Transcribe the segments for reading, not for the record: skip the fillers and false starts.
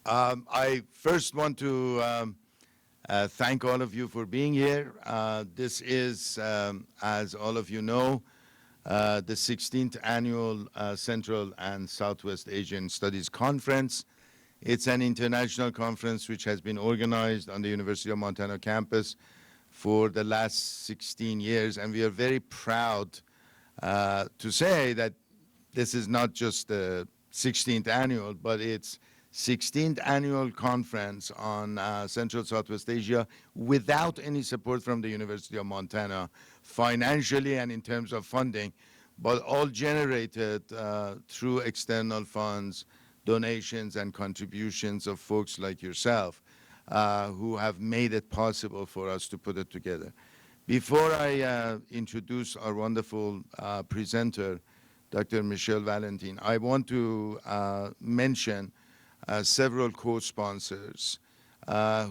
I first want to thank all of you for being here. This is, as all of you know, the 16th annual Central and Southwest Asian Studies Conference. It's an international conference which has been organized on the University of Montana campus for the last 16 years, and we are very proud to say that this is not just the 16th annual, but it's 16th annual conference on Central Southwest Asia without any support from the University of Montana, financially and in terms of funding, but all generated through external funds, donations, and contributions of folks like yourself who have made it possible for us to put it together. Before I introduce our wonderful presenter, Dr. Michelle Valentin, I want to mention several co-sponsors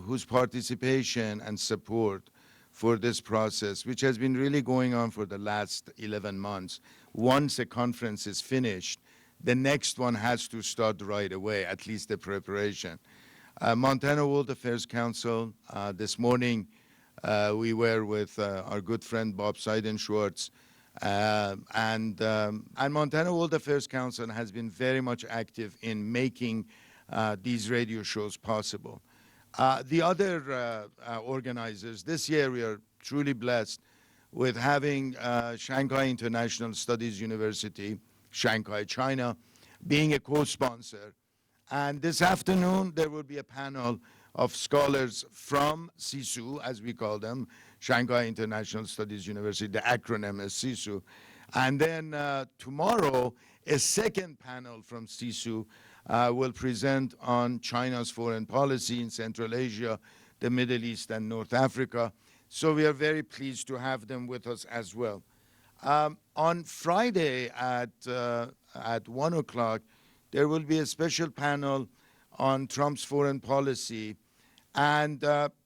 whose participation and support for this process, which has been really going on for the last 11 months. Once a conference is finished, the next one has to start right away, at least the preparation. Montana World Affairs Council, this morning we were with our good friend Bob Seidenschwartz, and Montana World Affairs Council has been very much active in making these radio shows possible. The other organizers, this year we are truly blessed with having Shanghai International Studies University, Shanghai, China, being a co-sponsor. And this afternoon there will be a panel of scholars from SISU, as we call them, Shanghai International Studies University, the acronym is SISU. And then tomorrow, a second panel from SISU will present on China's foreign policy in Central Asia, the Middle East, and North Africa. So we are very pleased to have them with us as well. On Friday at 1 o'clock, there will be a special panel on Trump's foreign policy. And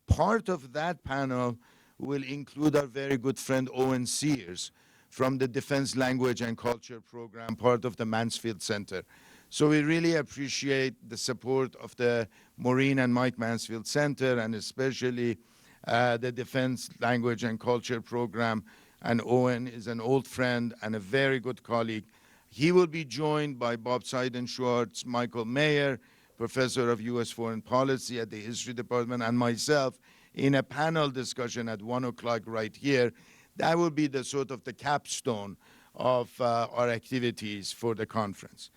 part of that panel will include our very good friend Owen Sears from the Defense Language and Culture Program, part of the Mansfield Center. So we really appreciate the support of the Maureen and Mike Mansfield Center, and especially the Defense Language and Culture Program. And Owen is an old friend and a very good colleague. He will be joined by Bob Seidenschwartz, Michael Mayer, Professor of U.S. Foreign Policy at the History Department, and myself in a panel discussion at 1 o'clock right here. That will be the sort of the capstone of our activities for the conference.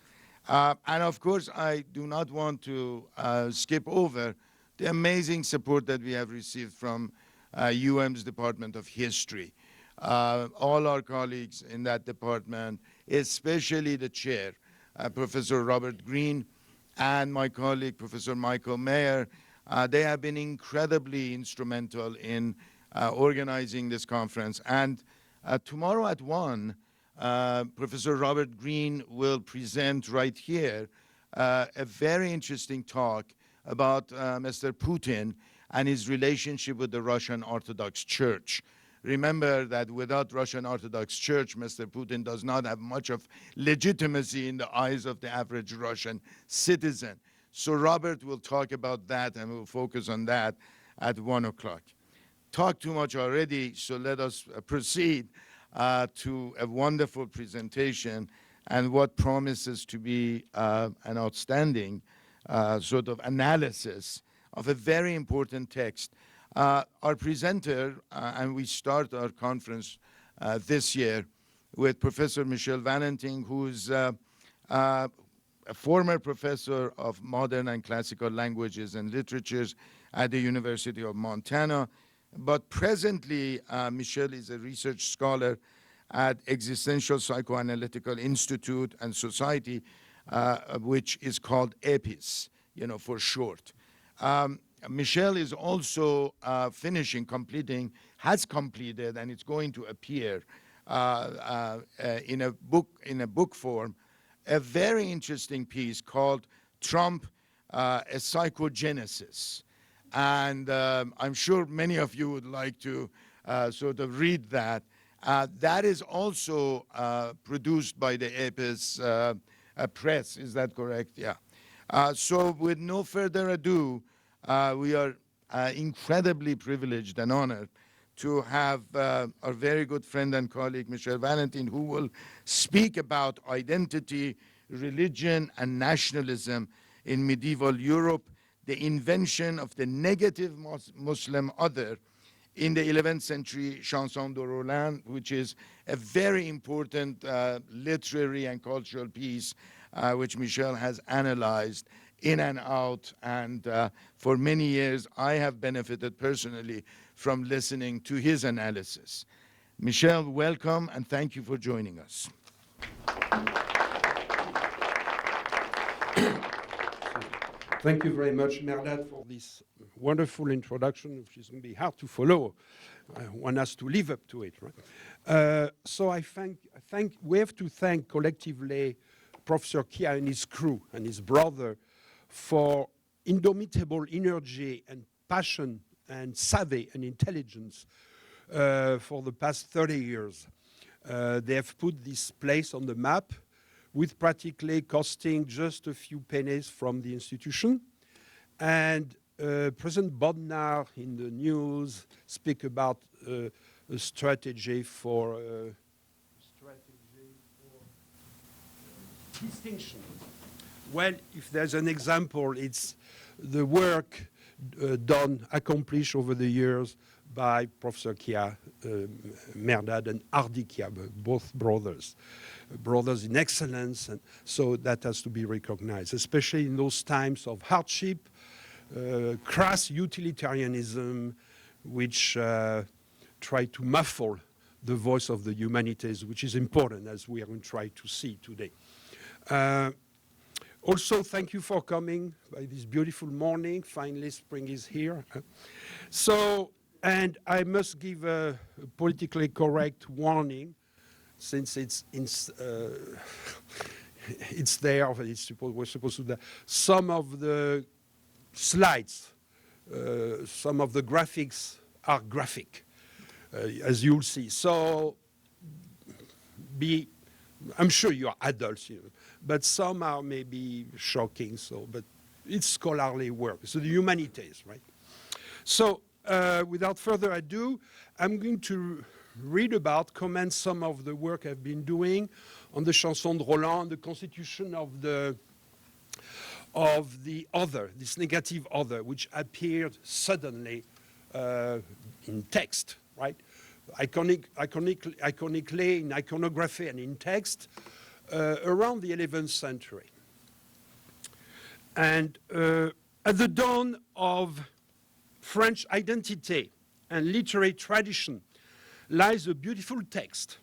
And of course, I do not want to skip over the amazing support that we have received from UM's Department of History. All our colleagues in that department, especially the chair, Professor Robert Green, and my colleague, Professor Michael Mayer, they have been incredibly instrumental in organizing this conference. And tomorrow at 1, Professor Robert Green will present right here a very interesting talk about Mr. Putin and his relationship with the Russian Orthodox Church. Remember that without Russian Orthodox Church, Mr. Putin does not have much of legitimacy in the eyes of the average Russian citizen. So Robert will talk about that, and we'll focus on that at 1 o'clock. Talked too much already, so let us proceed to a wonderful presentation and what promises to be an outstanding sort of analysis of a very important text. Our presenter, and we start our conference this year with Professor Michelle Valentin, who's a former professor of modern and classical languages and literatures at the University of Montana. But presently, Michelle is a research scholar at Existential Psychoanalytical Institute and Society, which is called EPIS, for short. Michelle is also has completed, and it's going to appear in a book form, a very interesting piece called Trump, a Psychogenesis. And I'm sure many of you would like to sort of read that. That is also produced by the EPIS Press, is that correct? Yeah. So with no further ado, we are incredibly privileged and honored to have our very good friend and colleague, Michel Valentin, who will speak about identity, religion, and nationalism in medieval Europe, the invention of the negative Muslim other in the 11th century Chanson de Roland, which is a very important literary and cultural piece which Michel has analyzed in and out. And for many years, I have benefited personally from listening to his analysis. Michel, welcome, and thank you for joining us. Thank you very much, Mehrdad, for this wonderful introduction, which is going to be hard to follow. One has to live up to it, right? So we have to thank collectively Professor Kia and his crew and his brother for indomitable energy and passion and savvy and intelligence for the past 30 years. They have put this place on the map with practically costing just a few pennies from the institution. And President Bodnar in the news speak about a strategy for distinction. Well, if there's an example, it's the work accomplished over the years by Professor Kia, Mehrdad, and Hardy Kia, both brothers in excellence, and so that has to be recognized, especially in those times of hardship, crass utilitarianism, which try to muffle the voice of the humanities, which is important, as we are going to try to see today. Also, thank you for coming by this beautiful morning. Finally, spring is here. So, and I must give a politically correct warning, since it's there, we're supposed to do that. Some of the slides, some of the graphics are graphic, as you'll see. So, I'm sure you're adults, but some are maybe shocking. So, but it's scholarly work. So the humanities, right? So, without further ado, I'm going to comment some of the work I've been doing on the Chanson de Roland, the constitution of the other, this negative other, which appeared suddenly in text, right? Iconically, in iconography and in text, around the 11th century. And at the dawn of French identity and literary tradition lies a beautiful text,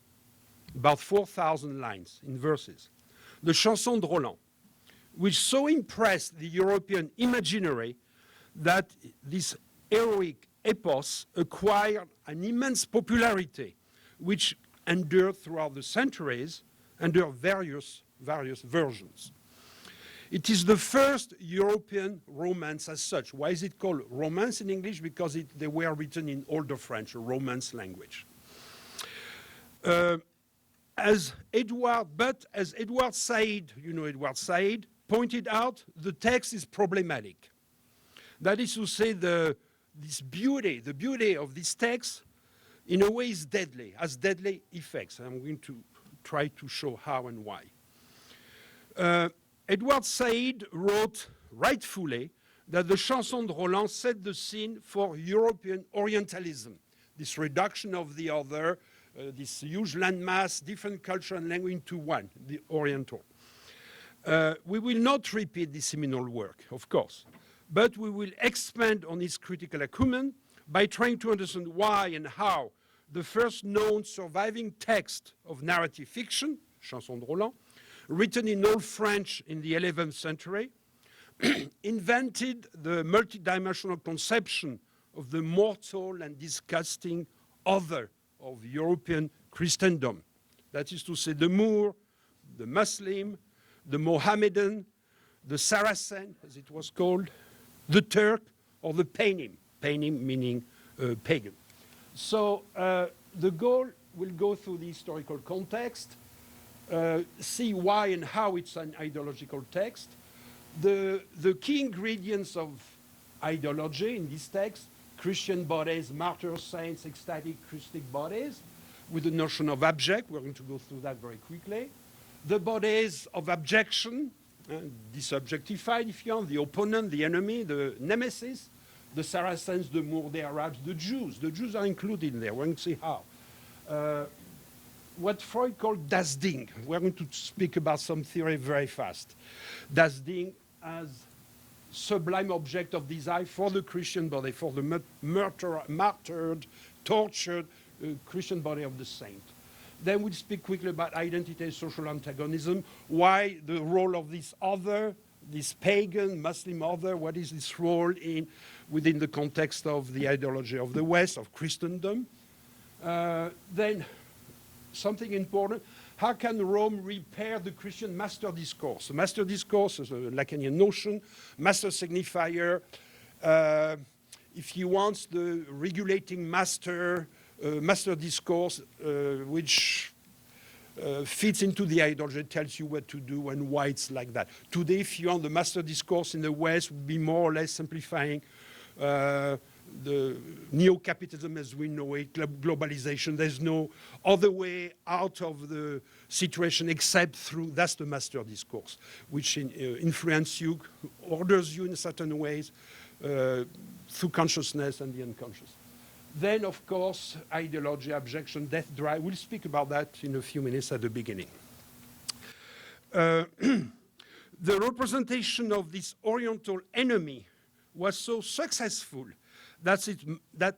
about 4,000 lines in verses, the Chanson de Roland, which so impressed the European imaginary that this heroic epos acquired an immense popularity, which endured throughout the centuries under various versions. It is the first European romance as such. Why is it called romance in English? Because they were written in Older French, a Romance language. As Edward Said, Edward Said, pointed out, the text is problematic. That is to say, the beauty of this text, in a way, is deadly, has deadly effects. And I'm going to try to show how and why. Edward Said wrote rightfully that the Chanson de Roland set the scene for European Orientalism, this reduction of the other, this huge landmass, different culture and language into one, the Oriental. We will not repeat this seminal work, of course, but we will expand on its critical acumen by trying to understand why and how the first known surviving text of narrative fiction, Chanson de Roland, written in Old French in the 11th century, invented the multidimensional conception of the mortal and disgusting other of European Christendom. That is to say, the Moor, the Muslim, the Mohammedan, the Saracen, as it was called, the Turk, or the Paynim, Paynim meaning pagan. So the goal will go through the historical context, see why and how it's an ideological text, The key ingredients of ideology in this text, Christian bodies, martyrs, saints, ecstatic Christic bodies, with the notion of abject. We're going to go through that very quickly. The bodies of abjection, disobjectified, if you want, the opponent, the enemy, the nemesis, the Saracens, the Moors, the Arabs, the Jews. The Jews are included in there. We're going to see how. What Freud called Das Ding. We're going to speak about some theory very fast. Das Ding as sublime object of desire for the Christian body, for the martyred, tortured Christian body of the saint. Then we'll speak quickly about identity and social antagonism, why the role of this other, this pagan Muslim other, what is this role within the context of the ideology of the West, of Christendom. Then something important, how can Rome repair the Christian master discourse? The master discourse is a Lacanian notion, master signifier, if you want, the regulating master, master discourse, which fits into the ideology, tells you what to do and why it's like that. Today, if you want, the master discourse in the West would be more or less simplifying the neo-capitalism as we know it, globalization. There's no other way out of the situation except through, that's the master discourse, which influences you, orders you in certain ways through consciousness and the unconscious. Then, of course, ideology, abjection, death drive. We'll speak about that in a few minutes at the beginning. The representation of this Oriental enemy was so successful that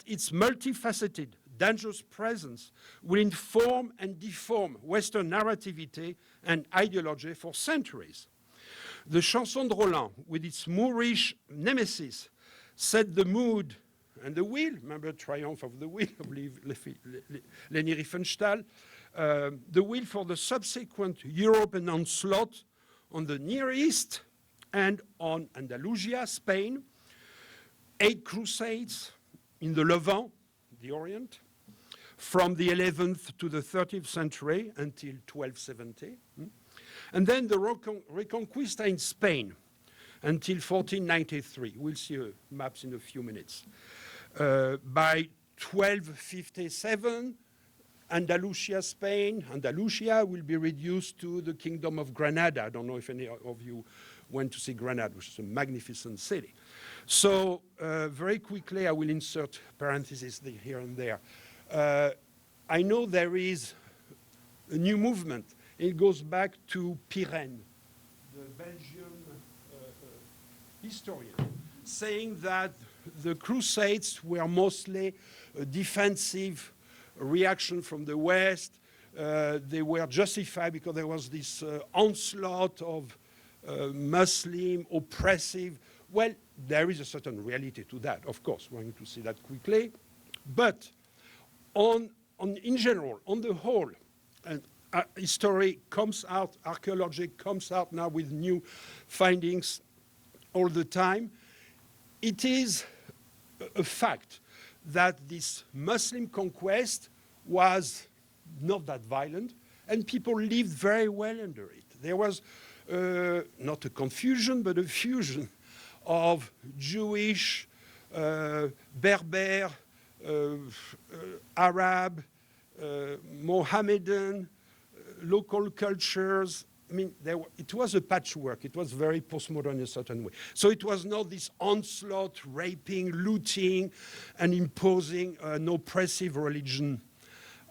its multifaceted, dangerous presence will inform and deform Western narrativity and ideology for centuries. The Chanson de Roland, with its Moorish nemesis, set the mood and the will, remember Triumph of the Will of Leni Riefenstahl, the will for the subsequent European onslaught on the Near East and on Andalusia, Spain, 8 crusades in the Levant, the Orient, from the 11th to the 13th century until 1270. And then the Reconquista in Spain until 1493. We'll see maps in a few minutes. By 1257, Andalusia, Spain, Andalusia will be reduced to the Kingdom of Granada. I don't know if any of you went to see Granada, which is a magnificent city. So very quickly, I will insert parentheses here and there. I know there is a new movement. It goes back to Pirenne, the Belgian historian, saying that the Crusades were mostly a defensive reaction from the West. They were justified because there was this onslaught of Muslim, oppressive. Well, there is a certain reality to that, of course. We're going to see that quickly. But in general, on the whole, and history comes out, archaeology comes out now with new findings all the time. It is a fact that this Muslim conquest was not that violent, and people lived very well under it. There was not a confusion, but a fusion of Jewish, Berber, Arab, Mohammedan, local cultures. I mean, it was a patchwork. It was very postmodern in a certain way. So it was not this onslaught, raping, looting, and imposing an oppressive religion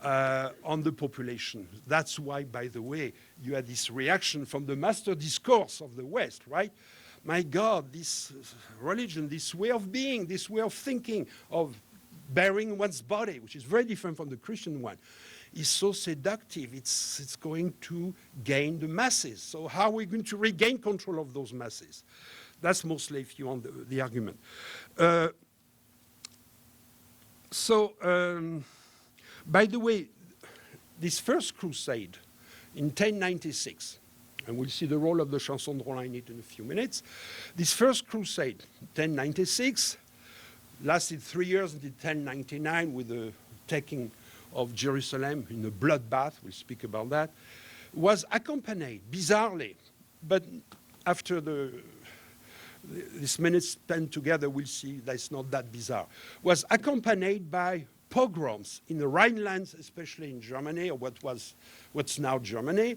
on the population. That's why, by the way, you had this reaction from the master discourse of the West, right? My God, this religion, this way of being, this way of thinking, of bearing one's body, which is very different from the Christian one, is so seductive. It's going to gain the masses. So how are we going to regain control of those masses? That's mostly, if you want, the argument. By the way, this first crusade in 1096, and we'll see the role of the Chanson de Roland in it in a few minutes. This first crusade, 1096, lasted 3 years until 1099 with the taking of Jerusalem in a bloodbath, we'll speak about that, was accompanied, bizarrely, but after the this minute spent together, we'll see that's not that bizarre, was accompanied by pogroms in the Rhinelands, especially in Germany, or what's now Germany,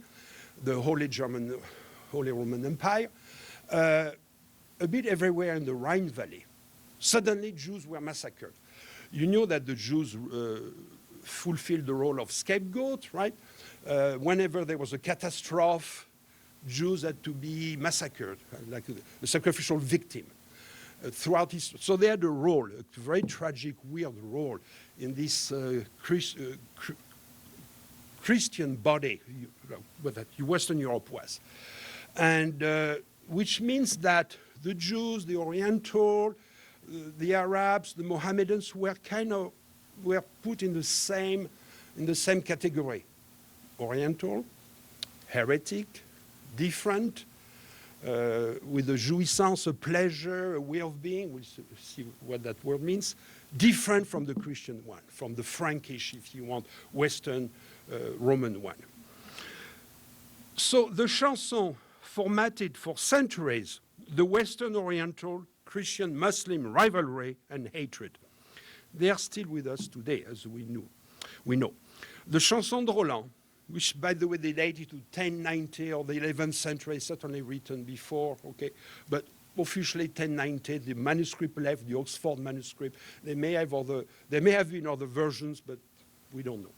the Holy Roman Empire, a bit everywhere in the Rhine Valley. Suddenly, Jews were massacred. You know that the Jews fulfilled the role of scapegoat, right? Whenever there was a catastrophe, Jews had to be massacred, like a sacrificial victim throughout history. So they had a role, a very tragic, weird role in this Christian body that Western Europe was. And which means that the Jews, the Oriental, the Arabs, the Mohammedans were put in the same category. Oriental, heretic, different, with a jouissance, a pleasure, a way of being. We'll see what that word means. Different from the Christian one, from the Frankish, if you want, Western Roman one. So the chanson formatted for centuries the Western Oriental Christian Muslim rivalry and hatred. They are still with us today, as we know. The Chanson de Roland, which, by the way, they dated to 1090 or the 11th century, certainly written before, okay, but officially 1090, the manuscript left, the Oxford manuscript. There may have been other versions, but we don't know.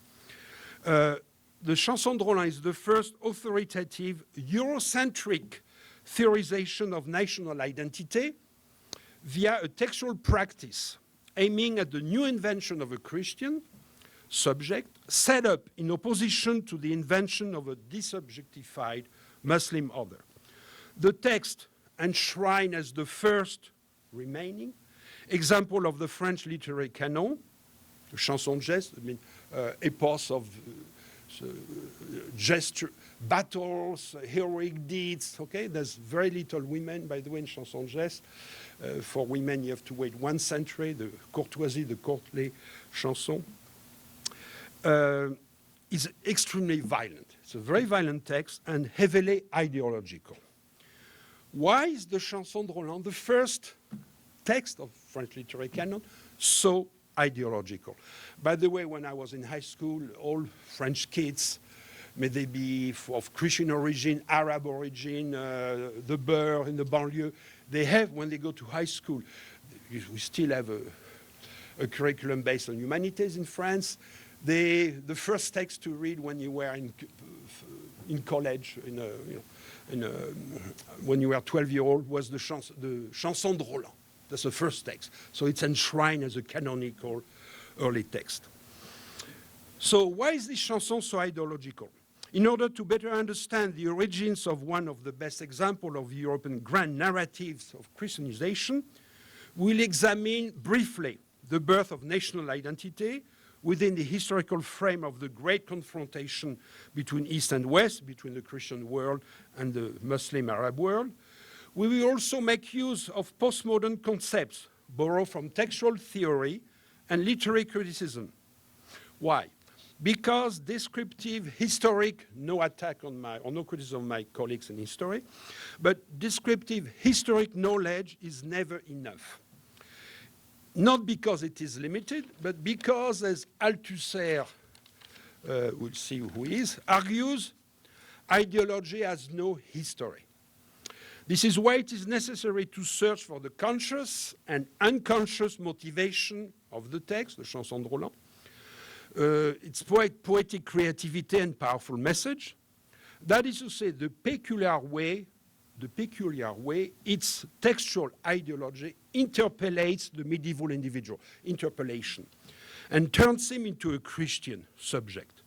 The Chanson de Roland is the first authoritative Eurocentric theorization of national identity via a textual practice aiming at the new invention of a Christian subject set up in opposition to the invention of a disobjectified Muslim other. The text enshrined as the first remaining example of the French literary canon, the chanson de geste, epos of gesture, battles, heroic deeds, okay? There's very little women, by the way, in chanson de geste. For women, you have to wait 1 century, the courtoisie, the courtly chanson. Is extremely violent. It's a very violent text and heavily ideological. Why is the Chanson de Roland, the first text of French literary canon, so ideological? By the way, when I was in high school, all French kids, may they be of Christian origin, Arab origin, the Beur in the banlieue, they have, when they go to high school, we still have a curriculum based on humanities in France. The first text to read when you were in college, when you were 12-year-old, was the Chanson de Roland. That's the first text. So it's enshrined as a canonical early text. So why is this chanson so ideological? In order to better understand the origins of one of the best examples of European grand narratives of Christianization, we'll examine briefly the birth of national identity within the historical frame of the great confrontation between East and West, between the Christian world and the Muslim Arab world. We will also make use of postmodern concepts borrowed from textual theory and literary criticism. Why? Because descriptive, historic, no attack on or no criticism of my colleagues in history, but descriptive, historic knowledge is never enough. Not because it is limited, but because, as Althusser, we'll see who he is, argues, ideology has no history. This is why it is necessary to search for the conscious and unconscious motivation of the text, the Chanson de Roland, its poetic creativity and powerful message. That is to say, the peculiar way its textual ideology interpellates the medieval individual, interpellation, and turns him into a Christian subject.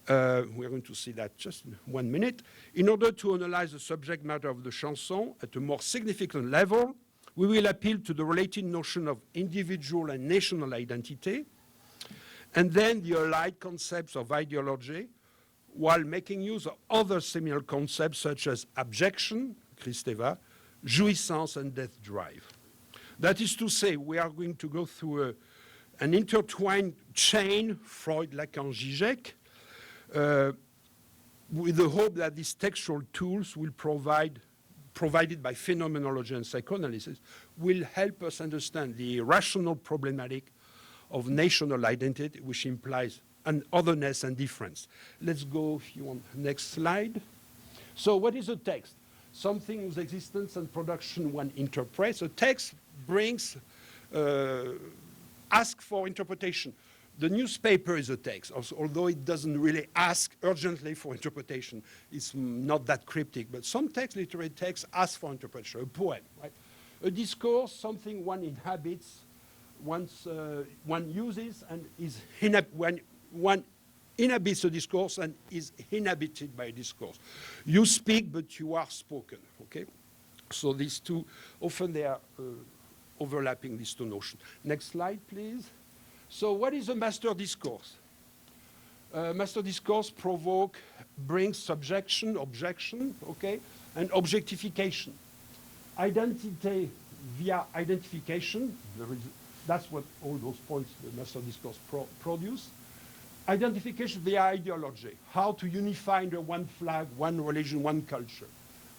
We're going to see that just in 1 minute. In order to analyze the subject matter of the chanson at a more significant level, we will appeal to the related notion of individual and national identity, and then the allied concepts of ideology, while making use of other similar concepts such as abjection, Kristeva, jouissance, and death drive. That is to say, we are going to go through an intertwined chain, Freud, Lacan, Zizek, with the hope that these textual tools will provide provided by phenomenology and psychoanalysis will help us understand the rational problematic of national identity, which implies an otherness and difference. Let's go, if you want, next slide. So what is a text? Something whose existence and production one interprets. A text brings, ask for interpretation. The newspaper is a text, although it doesn't really ask urgently for interpretation. It's not that cryptic, but some texts, literary texts, ask for interpretation. A poem, right? A discourse, something one inhabits, one uses, and is when one inhabits a discourse and is inhabited by a discourse. You speak, but you are spoken, okay? So these two, often they are overlapping, these two notions. Next slide, please. So what is a master discourse? Master discourse brings subjection, objection, okay, and objectification. Identity via identification, that's what all those points the master discourse produce. Identification via ideology, how to unify under one flag, one religion, one culture.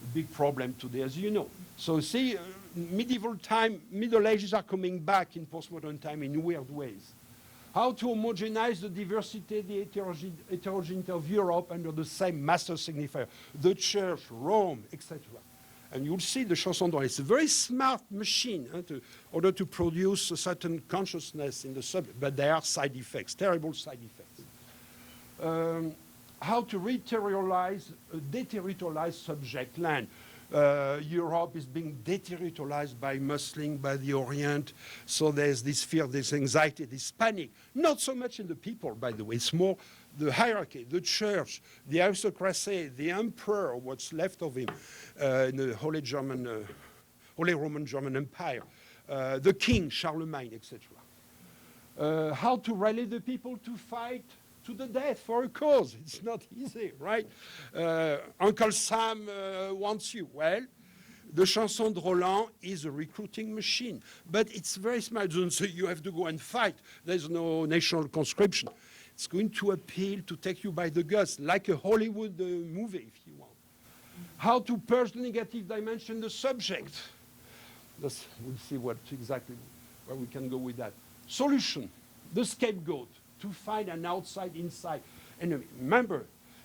A big problem today, as you know. So see, medieval time, Middle Ages are coming back in postmodern time in weird ways. How to homogenize the diversity, the heterogeneity of Europe under the same master signifier, the church, Rome, etc. And you'll see the Chanson d'Orléans. It's a very smart machine in order to produce a certain consciousness in the subject, but there are side effects, terrible side effects. How to deterritorialize subject land. Europe is being deterritorialized by Muslim, by the Orient, so there's this fear, this anxiety, this panic. Not so much in the people, by the way. It's more the hierarchy, the church, the aristocracy, the emperor, what's left of him in the Holy Roman German Empire, the king, Charlemagne, etc. How to rally the people to fight to the death for a cause. It's not easy, right? Uncle Sam wants you. Well, the Chanson de Roland is a recruiting machine, but it's very smart. So you have to go and fight. There's no national conscription. It's going to appeal to take you by the guts, like a Hollywood movie, if you want. How to purge the negative dimension, the subject. We'll see what exactly where we can go with that. Solution, the scapegoat. To find an outside-inside enemy. Remember,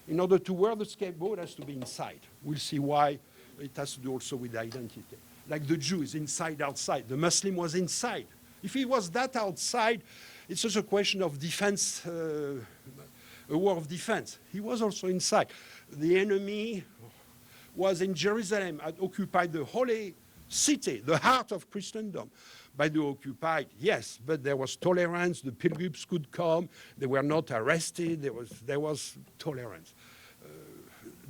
in order to wear the scapegoat, it has to be inside. We'll see why it has to do also with identity. Like the Jew is inside, outside. The Muslim was inside. If he was that outside, it's just a question of defense, a war of defense. He was also inside. The enemy was in Jerusalem, had occupied the holy city, the heart of Christendom. By the occupied, yes, but there was tolerance. The pilgrims could come. They were not arrested. There was tolerance.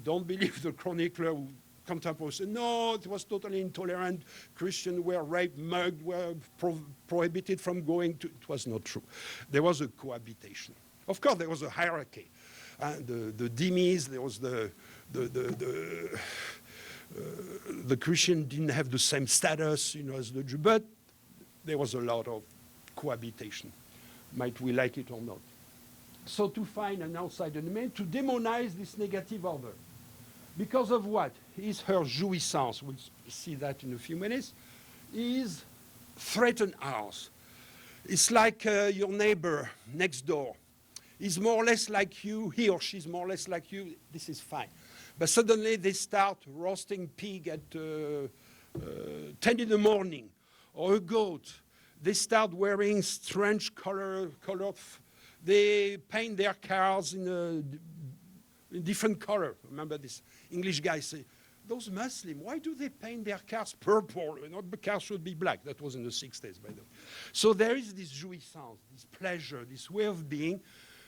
Don't believe the chronicler who contemporary said, no, it was totally intolerant. Christians were raped, mugged, were prohibited from going to. It was not true. There was a cohabitation. Of course, there was a hierarchy. The dhimmis, there was the Christian didn't have the same status, as the Jew, but there was a lot of cohabitation, might we like it or not. So to find an outside enemy, to demonize this negative other. Because of what? His, her jouissance, we'll see that in a few minutes, is threaten ours. It's like your neighbor next door. He's more or less like you, he or she's more or less like you, this is fine. But suddenly they start roasting pig at 10 in the morning. Or a goat. They start wearing strange colored. They paint their cars in a different color. Remember this English guy say, those Muslims, why do they paint their cars purple? The cars should be black. That was in the 60s, by the way. So there is this jouissance, this pleasure, this way of being,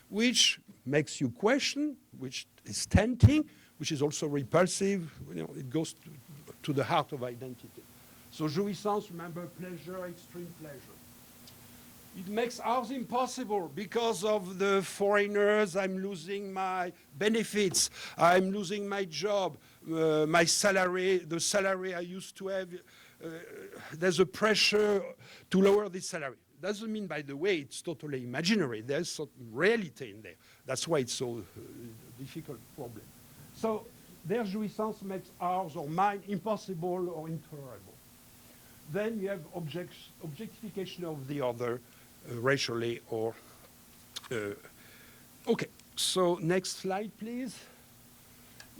which makes you question, which is tempting, which is also repulsive. It goes to the heart of identity. So jouissance, remember, pleasure, extreme pleasure. It makes ours impossible because of the foreigners. I'm losing my benefits. I'm losing my job, my salary, the salary I used to have. There's a pressure to lower this salary. Doesn't mean, by the way, it's totally imaginary. There's some reality in there. That's why it's so difficult problem. So Their jouissance makes ours or mine impossible or intolerable. Then you have objectification of the other, racially or... Okay, so next slide, please.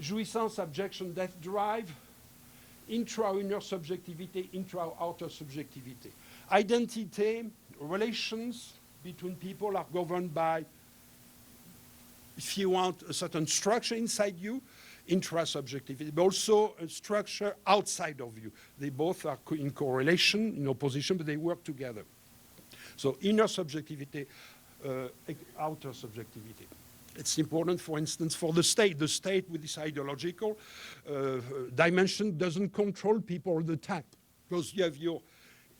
Jouissance, abjection, death drive, intra-inner subjectivity, intra-outer subjectivity. Identity, relations between people are governed by, if you want, a certain structure inside you, intra-subjectivity, but also a structure outside of you. They both are in correlation, in opposition, but they work together. So inner subjectivity, outer subjectivity. It's important, for instance, for the state. The state with this ideological dimension doesn't control people all the time, because you have your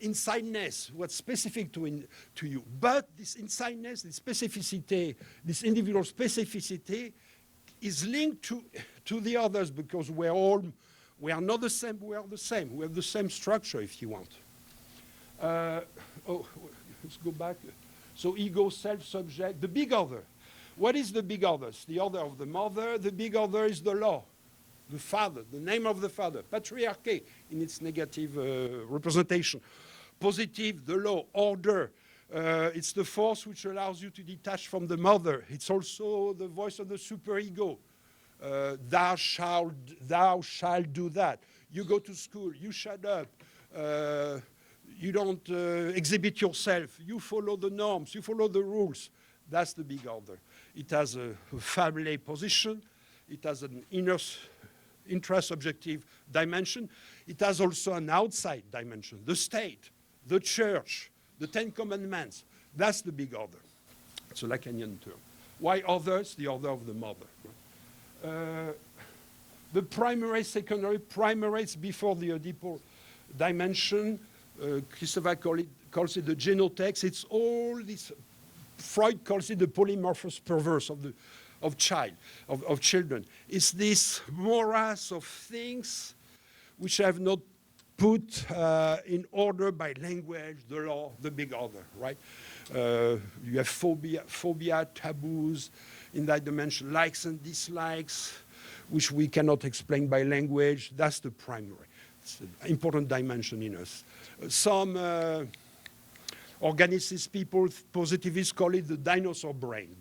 insideness, what's specific to you. But this insideness, this specificity, this individual specificity is linked to the others, because we are not the same, we are the same. We have the same structure, if you want. Let's go back. So ego, self, subject, the big other. What is the big others? The other of the mother. The big other is the law, the father, the name of the father. Patriarchy in its negative representation. Positive, the law, order. It's the force which allows you to detach from the mother. It's also the voice of the superego. Thou shalt do that. You go to school, you shut up. You don't exhibit yourself. You follow the norms, you follow the rules. That's the big order. It has a family position. It has an intra-subjective dimension. It has also an outside dimension, the state, the church, the Ten Commandments. That's the big order. It's a Lacanian term. Why others? The order of the mother. The primary, secondary, primaries before the Oedipal dimension. Christopher calls it the genotext. It's all this. Freud calls it the polymorphous perverse of children. It's this morass of things which have not put in order by language, the law, the big order, right? You have phobia, taboos in that dimension, likes and dislikes, which we cannot explain by language. That's the primary. It's an important dimension in us. Some organicist people, positivists, call it the dinosaur brain.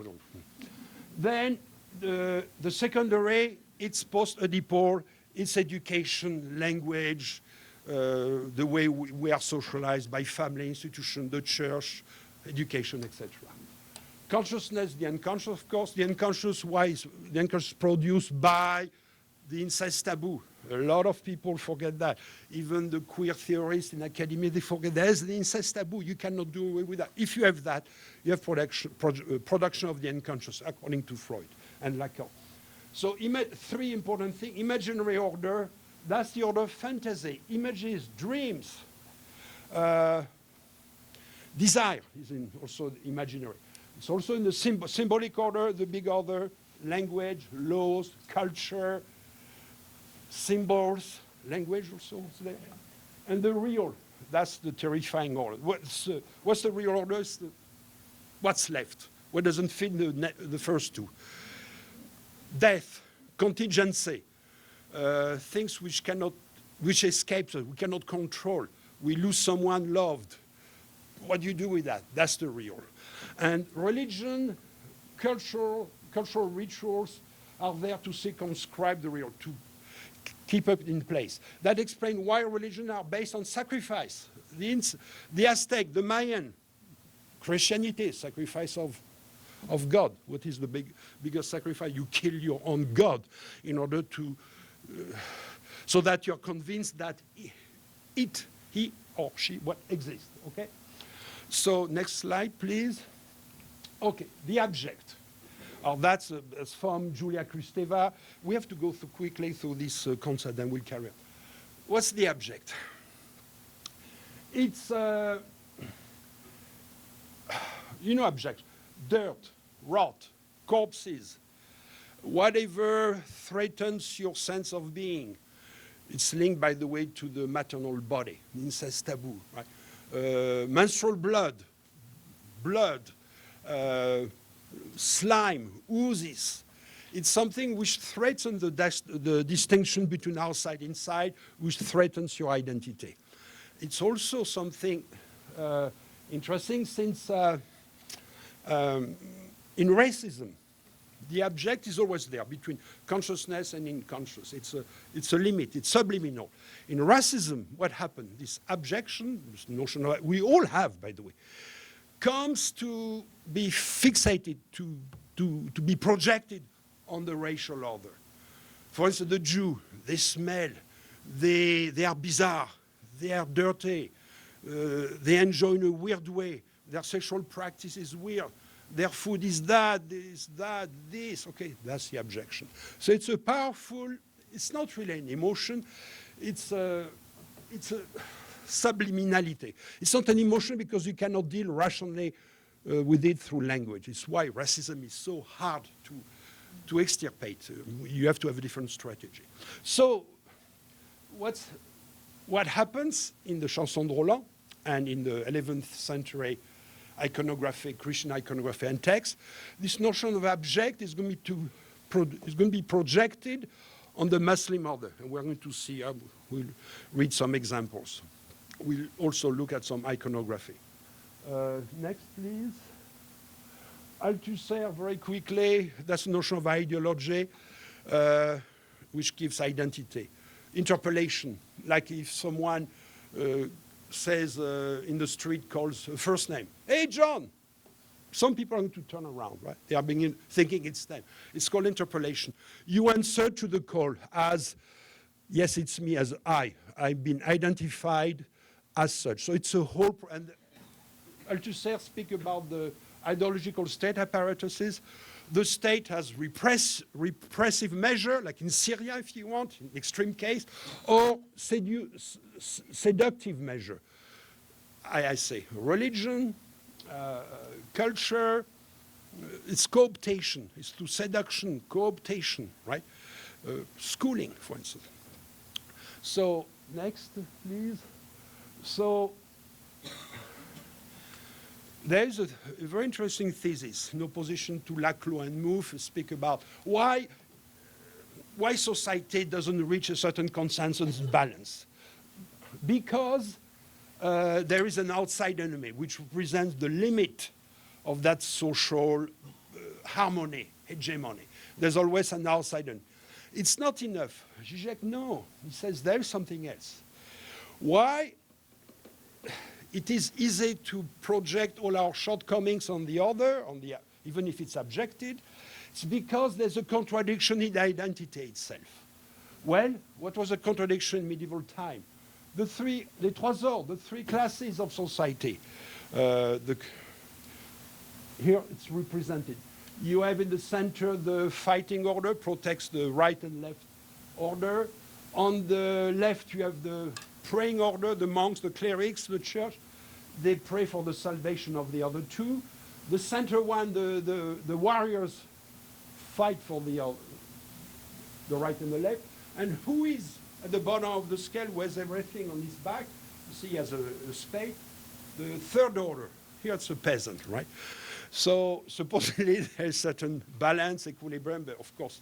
Then the secondary, it's post-Oedipal, it's education, language, the way we are socialized by family, institution, the church, education, etc. Consciousness, the unconscious, of course. The unconscious, why is the unconscious produced by the incest taboo? A lot of people forget that. Even the queer theorists in academia, they forget there's the incest taboo. You cannot do away with that. If you have that, you have production of the unconscious, according to Freud and Lacan. So three important things. Imaginary order, that's the order of fantasy. Images, dreams. Desire is also imaginary. It's also in the symbolic order, the big order, language, laws, culture, symbols, language also, and the real, that's the terrifying order. What's the real order? What's left? What doesn't fit the first two? Death, contingency, things which escape us, we cannot control. We lose someone loved. What do you do with that? That's the real. And religion, cultural rituals are there to circumscribe the real, to keep it in place. That explains why religions are based on sacrifice. The Aztec, the Mayan, Christianity, sacrifice of God. What is the biggest sacrifice? You kill your own God in order to, so that you're convinced that he or she, what exists, okay? So next slide, please. Okay, the abject. That's from Julia Kristeva. We have to go quickly through this concept, and we'll carry on. What's the abject? It's, abject. Dirt, rot, corpses, whatever threatens your sense of being. It's linked, by the way, to the maternal body, incest taboo, right? Menstrual blood, slime, oozes, It's something which threatens the distinction between outside and inside, which threatens your identity. It's also something interesting since in racism, the object is always there between consciousness and unconscious. It's a limit, it's subliminal. In racism, what happened? This abjection, this notion of, we all have, by the way, comes to be fixated, to be projected on the racial order. For instance, the Jew, they smell, they are bizarre, they are dirty, they enjoy in a weird way, their sexual practice is weird, their food is that, this. Okay, that's the objection. So it's a powerful, it's not really an emotion, it's a subliminality. It's not an emotion because you cannot deal rationally with it through language. It's why racism is so hard to extirpate. You have to have a different strategy. So what happens in the Chanson de Roland and in the 11th century iconography, Christian iconography and text, this notion of abject is going to be projected on the Muslim order. And we're going to see, we'll read some examples. We'll also look at some iconography. Next, please. Althusser, very quickly, that's the notion of ideology, which gives identity. Interpellation, like if someone says in the street, calls a first name, "Hey, John!" Some people are going to turn around, right? They are thinking it's them. It's called interpellation. You answer to the call as, yes, it's me, as I've been identified as such. So it's a whole, and Althusser speaks about the ideological state apparatuses. The state has repressive measure, like in Syria, if you want, in extreme case, or seductive measure. I say religion, culture, it's cooptation, it's through seduction, cooptation, right? Schooling, for instance. So next, please. So there is a very interesting thesis in opposition to Laclos and Mouffe, speak about why society doesn't reach a certain consensus balance. Because there is an outside enemy which represents the limit of that social harmony, hegemony. There's always an outside enemy. It's not enough. Zizek, no. He says there is something else. Why? It is easy to project all our shortcomings on the other, even if it's objected. It's because there's a contradiction in identity itself. Well, what was a contradiction in medieval time? Les trois ordres, the three classes of society. Here it's represented. You have in the center the fighting order, protects the right and left order. On the left, you have the praying order, the monks, the clerics, the church. They pray for the salvation of the other two. The center one, the warriors fight for the right and the left. And who is at the bottom of the scale, who has everything on his back? You see he has a spade. The third order, here it's a peasant, right? So supposedly there's certain balance, equilibrium, but of course,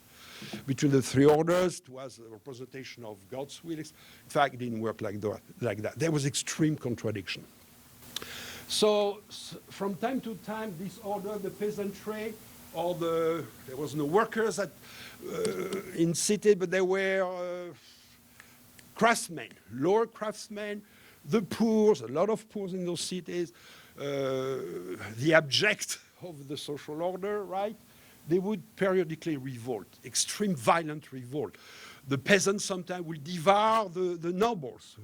between the three orders, it was a representation of God's will. In fact, it didn't work like that. There was extreme contradiction. So from time to time, this order, the peasantry, or there was no workers in city, but there were craftsmen, lower craftsmen, the poor, a lot of poor in those cities, the abject of the social order, right? They would periodically revolt, extreme violent revolt. The peasants sometimes will devour the nobles,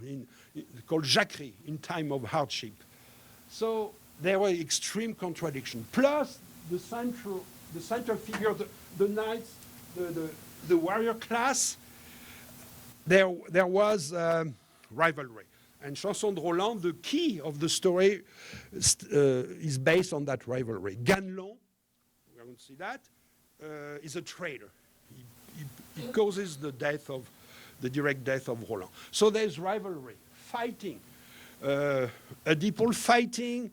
called jacquerie, in time of hardship. So there were extreme contradiction. Plus the central figure, the knights, the warrior class, there was rivalry. And Chanson de Roland, the key of the story is based on that rivalry. Ganelon, we're going to see that, is a traitor. He causes the direct death of Roland. So there's rivalry, fighting. People fighting.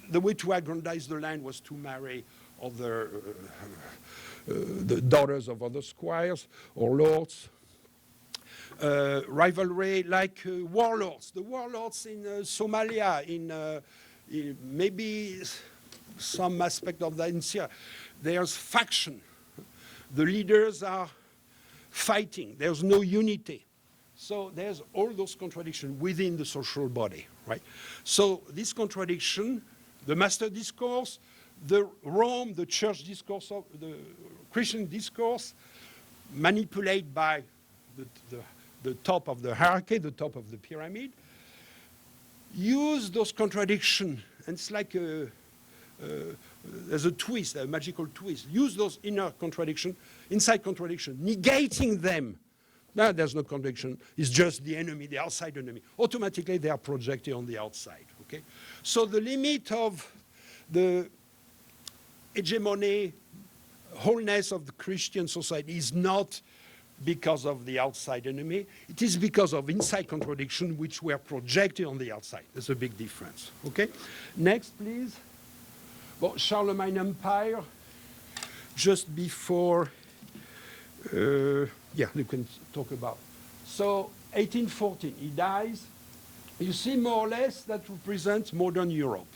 The way to aggrandize the land was to marry other the daughters of other squires or lords. Rivalry like warlords. The warlords in Somalia, in maybe some aspect of that in Syria. There's faction. The leaders are fighting. There's no unity. So there's all those contradictions within the social body, right? So this contradiction, the master discourse, the Rome, the church discourse, the Christian discourse, manipulated by the top of the hierarchy, the top of the pyramid, use those contradictions, and it's like there's a twist, a magical twist. Use those inner contradictions, inside contradiction, negating them. Now there's no contradiction. It's just the enemy, the outside enemy. Automatically they are projected on the outside. Okay. So the limit of the hegemony, wholeness of the Christian society is not because of the outside enemy. It is because of inside contradiction which were projected on the outside. There's a big difference. Okay. Next, please. Well, Charlemagne Empire, just before, yeah, you can talk about. So 1814, he dies. You see more or less that represents modern Europe.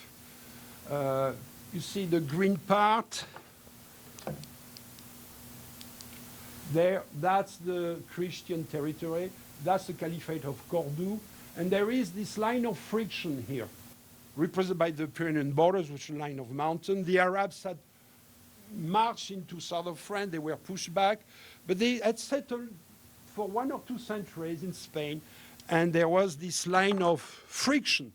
You see the green part. There, that's the Christian territory. That's the Caliphate of Cordoue. And there is this line of friction here, represented by the Pyrenean borders, which is a line of mountain. The Arabs had marched into south of France. They were pushed back. But they had settled for 1 or 2 centuries in Spain. And there was this line of friction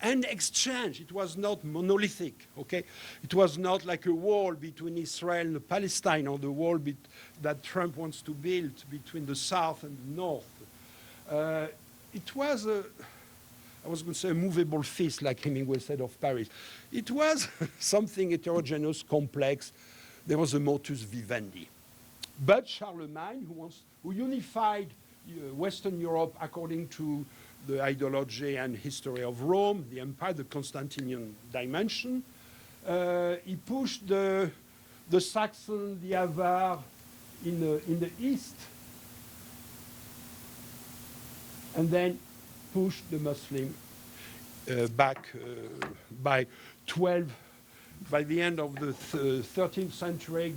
and exchange. It was not monolithic, okay? It was not like a wall between Israel and Palestine, or the wall that Trump wants to build between the south and the north. It was I was going to say a movable feast, like Hemingway said of Paris. It was something heterogeneous, complex. There was a modus vivendi. But Charlemagne, who unified Western Europe according to the ideology and history of Rome, the empire, the Constantinian dimension. He pushed the Saxon, the Avar in the east, and then pushed the Muslim back by the end of the 13th century,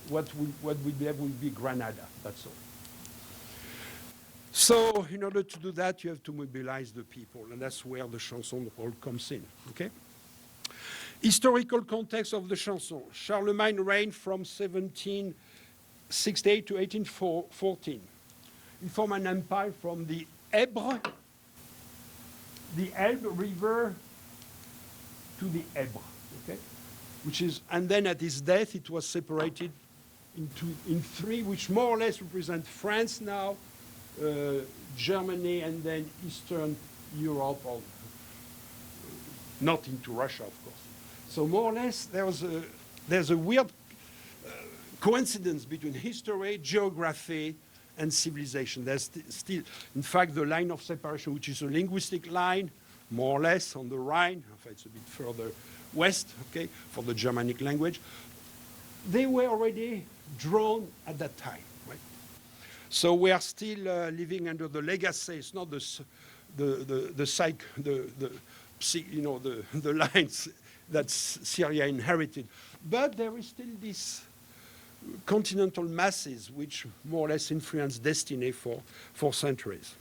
what would be Granada, that's all. So in order to do that, you have to mobilize the people, and that's where the chanson role comes in, okay? Historical context of the chanson. Charlemagne reigned from 1768 to 1814. He formed an empire from the Elbe River to the Ebre, okay? And then at his death, it was separated in 3, which more or less represent France now, Germany, and then Eastern Europe, or not into Russia, of course. So more or less, there's a weird coincidence between history, geography, and civilization. There's still, in fact, the line of separation, which is a linguistic line, more or less, on the Rhine. In fact, it's a bit further west, okay, for the Germanic language. They were already drawn at that time. So we are still living under the legacy. It's not the lines that Syria inherited, but there is still this continental masses which more or less influence destiny for centuries.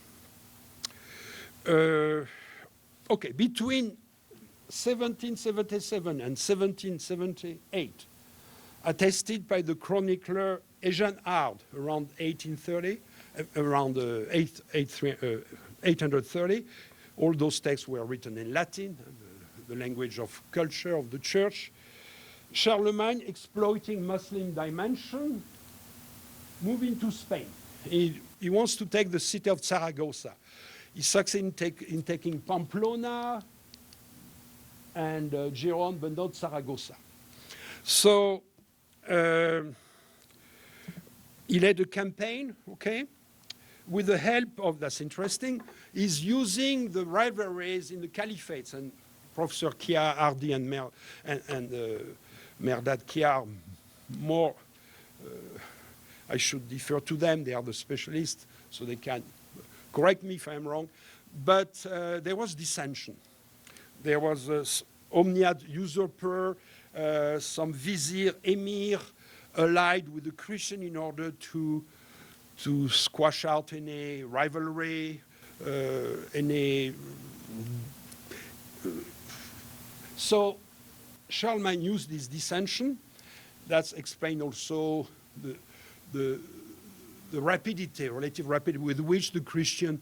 Okay, between 1777 and 1778, attested by the chronicler Eugène Hard around 1830, around 830. All those texts were written in Latin, the language of culture of the church. Charlemagne, exploiting Muslim dimension, moving to Spain. He wants to take the city of Zaragoza. He succeeds in taking Pamplona and Giron, but not Zaragoza. So he led a campaign, okay, with the help of, that's interesting, he's using the rivalries in the caliphates, and Professor Chiar, Hardy, and Mehrdad Chiar more I should defer to them. They are the specialists, so they can correct me if I'm wrong. But there was dissension. There was Omniad usurper, some vizier, emir, allied with the Christian in order to squash out any rivalry, so Charlemagne used this dissension. That's explained also the rapidity, relative rapidity with which the Christian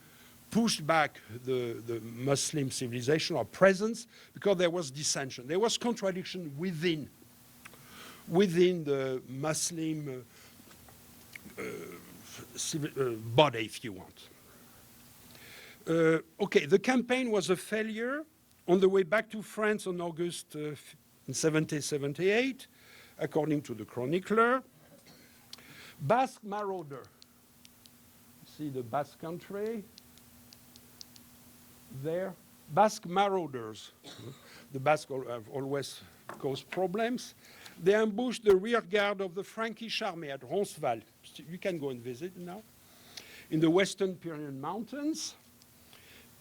pushed back the Muslim civilization or presence, because there was dissension. There was contradiction within the Muslim body, if you want. Okay, the campaign was a failure. On the way back to France on August in 1778, according to the chronicler, Basque marauder. See the Basque country there? Basque marauders. The Basques have always caused problems. They ambushed the rear guard of the Frankish army at Roncesvalles. You can go and visit now. In the Western Pyrenean Mountains.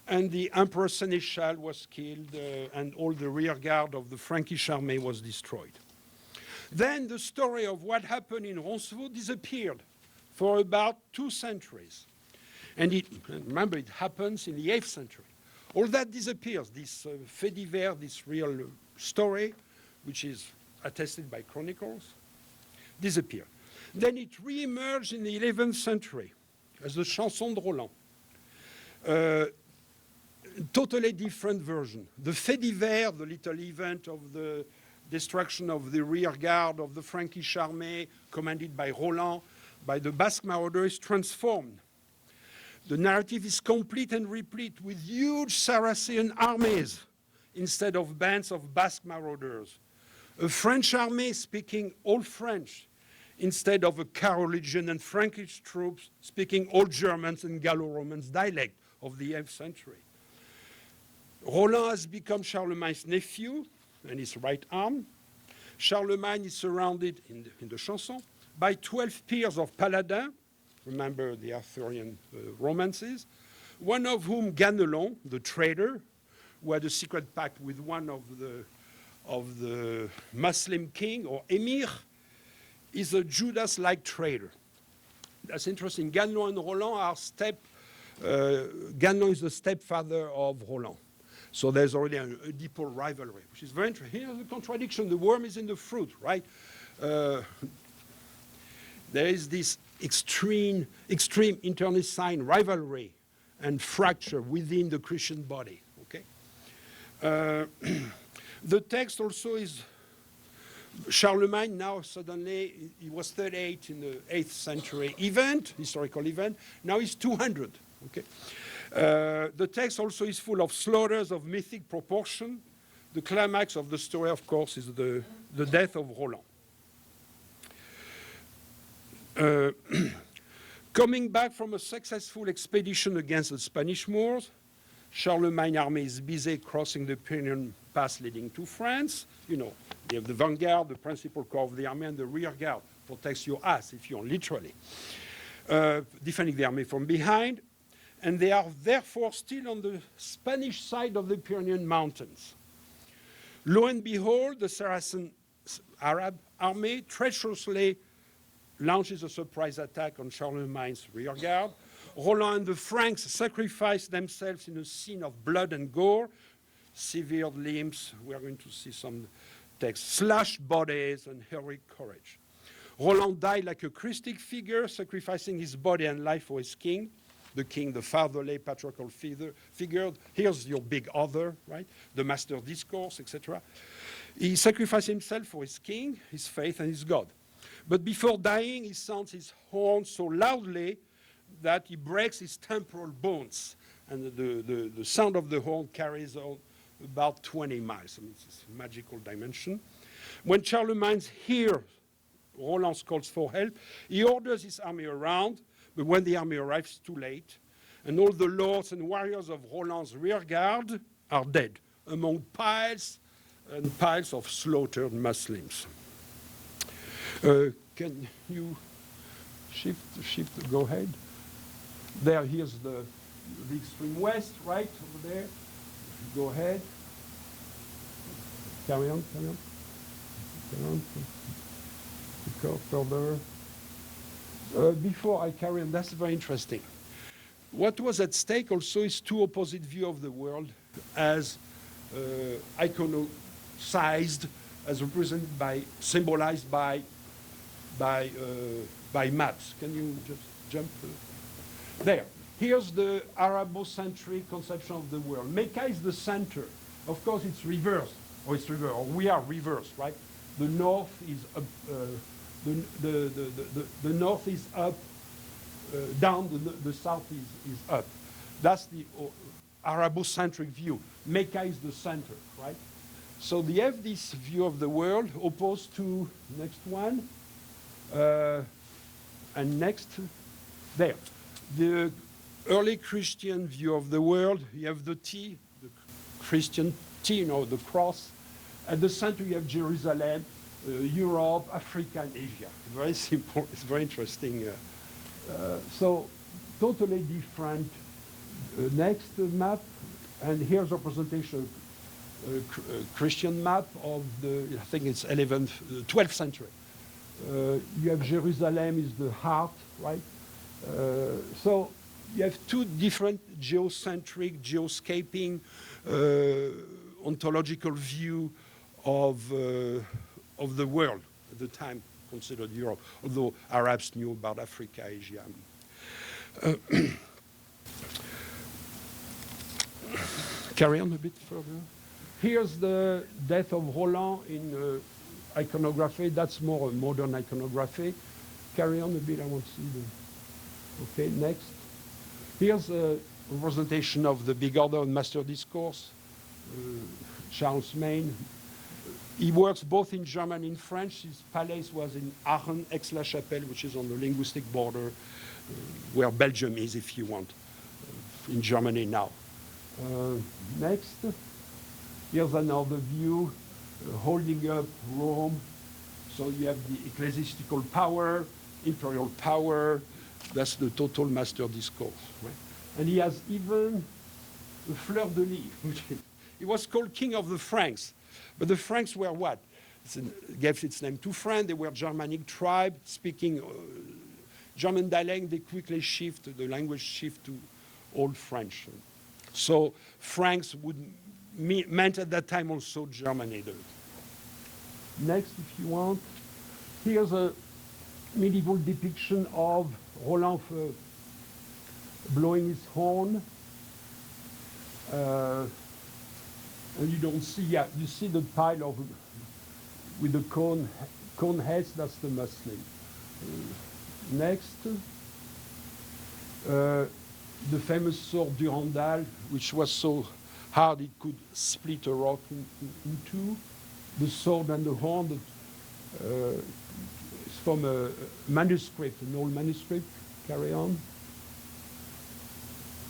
And the Emperor Seneschal was killed, and all the rear guard of the Frankish army was destroyed. Then the story of what happened in Roncesvalles disappeared for about 2 centuries. And remember, it happens in the 8th century. All that disappears, this fait divers, this real story, which is attested by chronicles, disappeared. Then it re-emerged in the 11th century as the Chanson de Roland. Totally different version. The fait divers, the little event of the destruction of the rear guard of the Frankish army, commanded by Roland, by the Basque marauder, is transformed. The narrative is complete and replete with huge Saracen armies instead of bands of Basque marauders. A French army speaking Old French instead of a Carolingian and Frankish troops speaking Old Germans and Gallo-Romance dialect of the 8th century. Roland has become Charlemagne's nephew and his right arm. Charlemagne is surrounded in the Chanson by 12 peers of paladins, remember the Arthurian romances, one of whom, Ganelon, the traitor, who had a secret pact with one of the Muslim king or emir, is a Judas-like traitor. That's interesting. Ganelon and Roland are Ganelon is the stepfather of Roland. So there's already a deeper rivalry, which is very interesting. Here's the contradiction. The worm is in the fruit, right? There is this extreme internecine rivalry and fracture within the Christian body, okay? The text also is Charlemagne now suddenly, he was 38 in the 8th century historical event, now he's 200, okay? The text also is full of slaughters of mythic proportion. The climax of the story, of course, is the death of Roland. Coming back from a successful expedition against the Spanish Moors, Charlemagne's army is busy crossing the Pyrenean pass leading to France. You know, they have the vanguard, the principal corps of the army, and the rear guard protects your ass, if you want, literally. Defending the army from behind. And they are therefore still on the Spanish side of the Pyrenean mountains. Lo and behold, the Saracen Arab army treacherously launches a surprise attack on Charlemagne's rear guard. Roland and the Franks sacrifice themselves in a scene of blood and gore, severed limbs, we are going to see some text, slashed bodies and heroic courage. Roland died like a Christic figure, sacrificing his body and life for his king, the fatherly patriarchal figure. Here's your big other, right? The master discourse, etc. He sacrificed himself for his king, his faith, and his God. But before dying, he sounds his horn so loudly that he breaks his temporal bones. And the sound of the horn carries on about 20 miles. I mean, it's a magical dimension. When Charlemagne hears Roland's calls for help, he orders his army around, but when the army arrives, too late, and all the lords and warriors of Roland's rear guard are dead, among piles and piles of slaughtered Muslims. Can you shift, go ahead. There, here's the extreme west, right, over there. Go ahead. Carry on, carry on. Carry on. Go further. Before I carry on, that's very interesting. What was at stake also is two opposite views of the world as iconicized, as represented by, symbolized by maps. Can you just jump? There. Here's the Arabo-centric conception of the world. Mecca is the center. Of course, it's reversed, or it's reversed, or we are reversed, right? The north is up, the north is up, down, the south is up. That's the Arabo-centric view. Mecca is the center, right? So they have this view of the world opposed to next one, and next, there. The early Christian view of the world, you have the T, the Christian T, you know, the cross. At the center, you have Jerusalem, Europe, Africa, and Asia. Very simple. It's very interesting. So totally different. Next map, and here's a presentation, Christian map of the, I think it's 12th century. You have Jerusalem is the heart, right? So you have two different geocentric, geoscaping, ontological view of the world at the time considered Europe, although Arabs knew about Africa, Asia. Carry on a bit further. Here's the death of Roland in iconography. That's more a modern iconography. Carry on a bit, I want to see the... Okay, next. Here's a representation of the Big Order and Master Discourse, Charles Maine. He works both in German and in French. His palace was in Aachen, Aix-la-Chapelle, which is on the linguistic border, where Belgium is, if you want, in Germany now. Next, here's another view, holding up Rome. So you have the ecclesiastical power, imperial power. That's the total Master Discourse. Right? And he has even a fleur de lis. He was called King of the Franks. But the Franks were what? It gave its name to France. They were Germanic tribe speaking German dialect. They quickly the language shift to Old French. So Franks meant at that time also Germany. Next, if you want, here's a medieval depiction of Roland blowing his horn. And you don't see, yeah, you see the pile of, with the cone heads, that's the Muslim. Next, the famous sword Durandal, which was so hard it could split a rock in two. The sword and the horn, it's from a manuscript, an old manuscript. Carry on.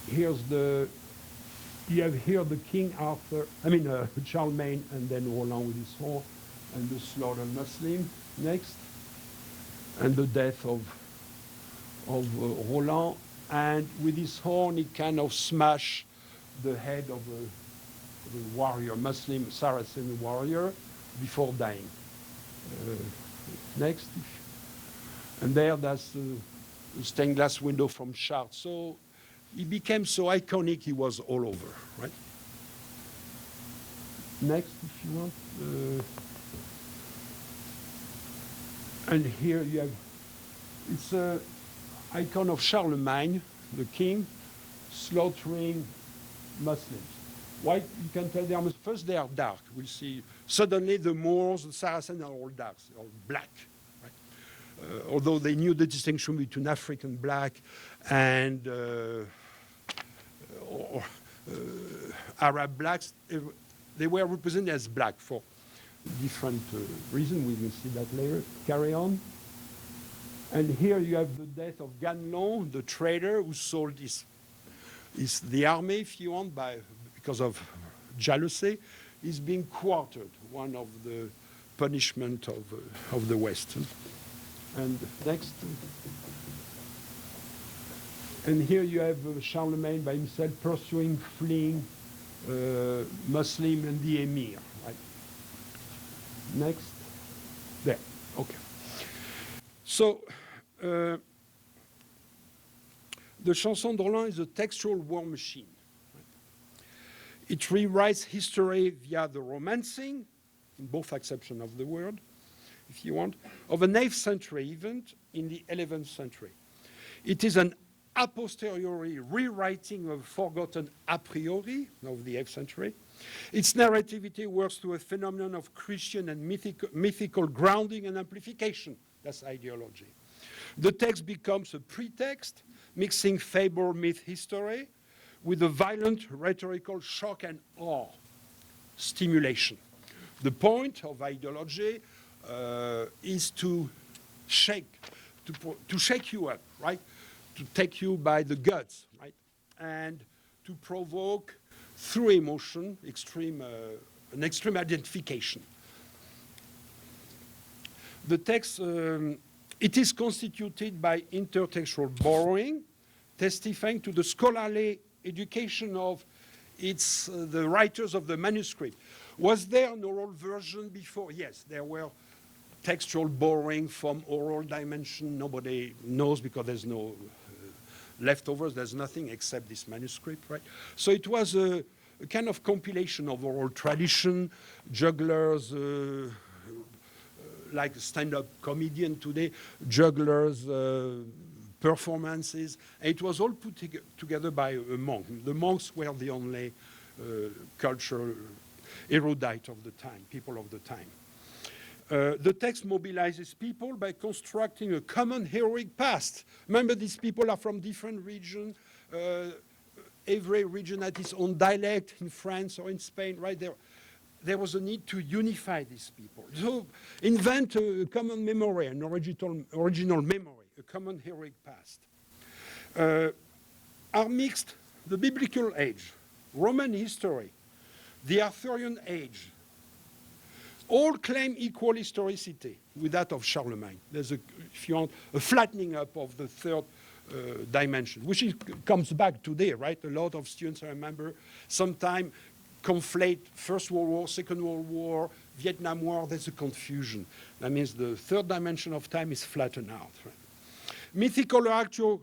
Here's the, you have here the King Arthur, Charlemagne, and then Roland with his horn, and the slaughtered Muslim. Next, and the death of Roland, and with his horn he kind of smashed the head of a warrior, Muslim Saracen warrior, before dying. Next, and that's the stained glass window from Chartres. So he became so iconic, he was all over, right? Next, if you want. And here you have, it's an icon of Charlemagne, the king, slaughtering Muslims. Why? You can tell them, first they are dark. We'll see. Suddenly the Moors, the Saracens are all dark, all black. Right? Although they knew the distinction between African black and Arab blacks, they were represented as black for different reasons. We will see that later. Carry on. And here you have the death of Ganelon, the trader who sold the army, if you want, because of jealousy. He's being quartered, one of the punishment of the West. And next. And here you have Charlemagne by himself pursuing, fleeing Muslim and the Emir. Right? Next. There. Okay. So, the Chanson de Roland is a textual war machine. It rewrites history via the romancing, in both acceptions of the word, if you want, of an 8th century event in the 11th century. It is an a posteriori rewriting of forgotten a priori of the 8th century. Its narrativity works to a phenomenon of Christian and mythical grounding and amplification. That's ideology. The text becomes a pretext, mixing fable, myth, history, with a violent rhetorical shock and awe stimulation. The point of ideology is to shake you up, right? To take you by the guts, right? And to provoke, through emotion, an extreme identification. The text, it is constituted by intertextual borrowing, testifying to the scholarly education of the writers of the manuscript. Was there an oral version before? Yes, there were textual borrowing from oral dimension. Nobody knows because there's no leftovers. There's nothing except this manuscript, right? So it was a kind of compilation of oral tradition, jugglers, like stand-up comedian today, jugglers, performances. And it was all put together by a monk. The monks were the only cultural erudite of the time, people of the time. The text mobilizes people by constructing a common heroic past. Remember, these people are from different regions. Every region had its own dialect in France or in Spain, right? There was a need to unify these people. So invent a common memory, an original memory, a common heroic past. Are mixed the biblical age, Roman history, the Arthurian age, all claim equal historicity with that of Charlemagne. There's, if you want, a flattening up of the third dimension, which comes back today, right? A lot of students, I remember, sometimes conflate First World War, Second World War, Vietnam War. There's a confusion. That means the third dimension of time is flattened out. Right? Mythical or actual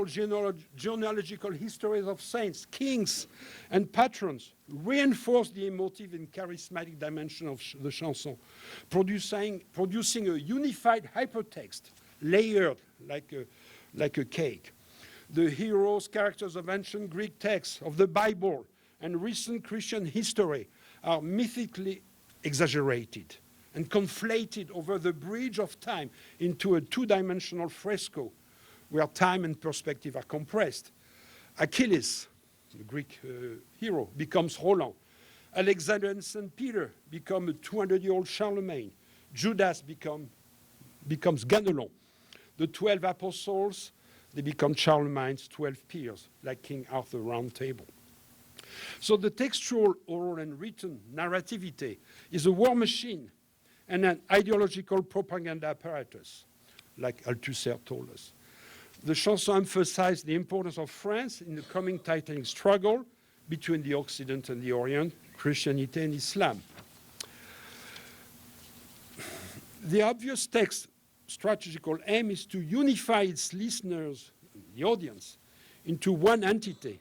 genealogical histories of saints, kings, and patrons reinforce the emotive and charismatic dimension of the chanson, producing a unified hypertext, layered like a cake. The heroes, characters of ancient Greek texts, of the Bible, and recent Christian history are mythically exaggerated and conflated over the bridge of time into a two-dimensional fresco where time and perspective are compressed. Achilles, the Greek hero, becomes Roland. Alexander and St. Peter become a 200-year-old Charlemagne. Judas becomes Ganelon. The 12 apostles, they become Charlemagne's 12 peers, like King Arthur Round Table. So the textual, oral, and written narrativity is a war machine and an ideological propaganda apparatus, like Althusser told us. The chanson emphasized the importance of France in the coming titanic struggle between the Occident and the Orient, Christianity and Islam. The obvious text strategical aim is to unify its listeners, the audience, into one entity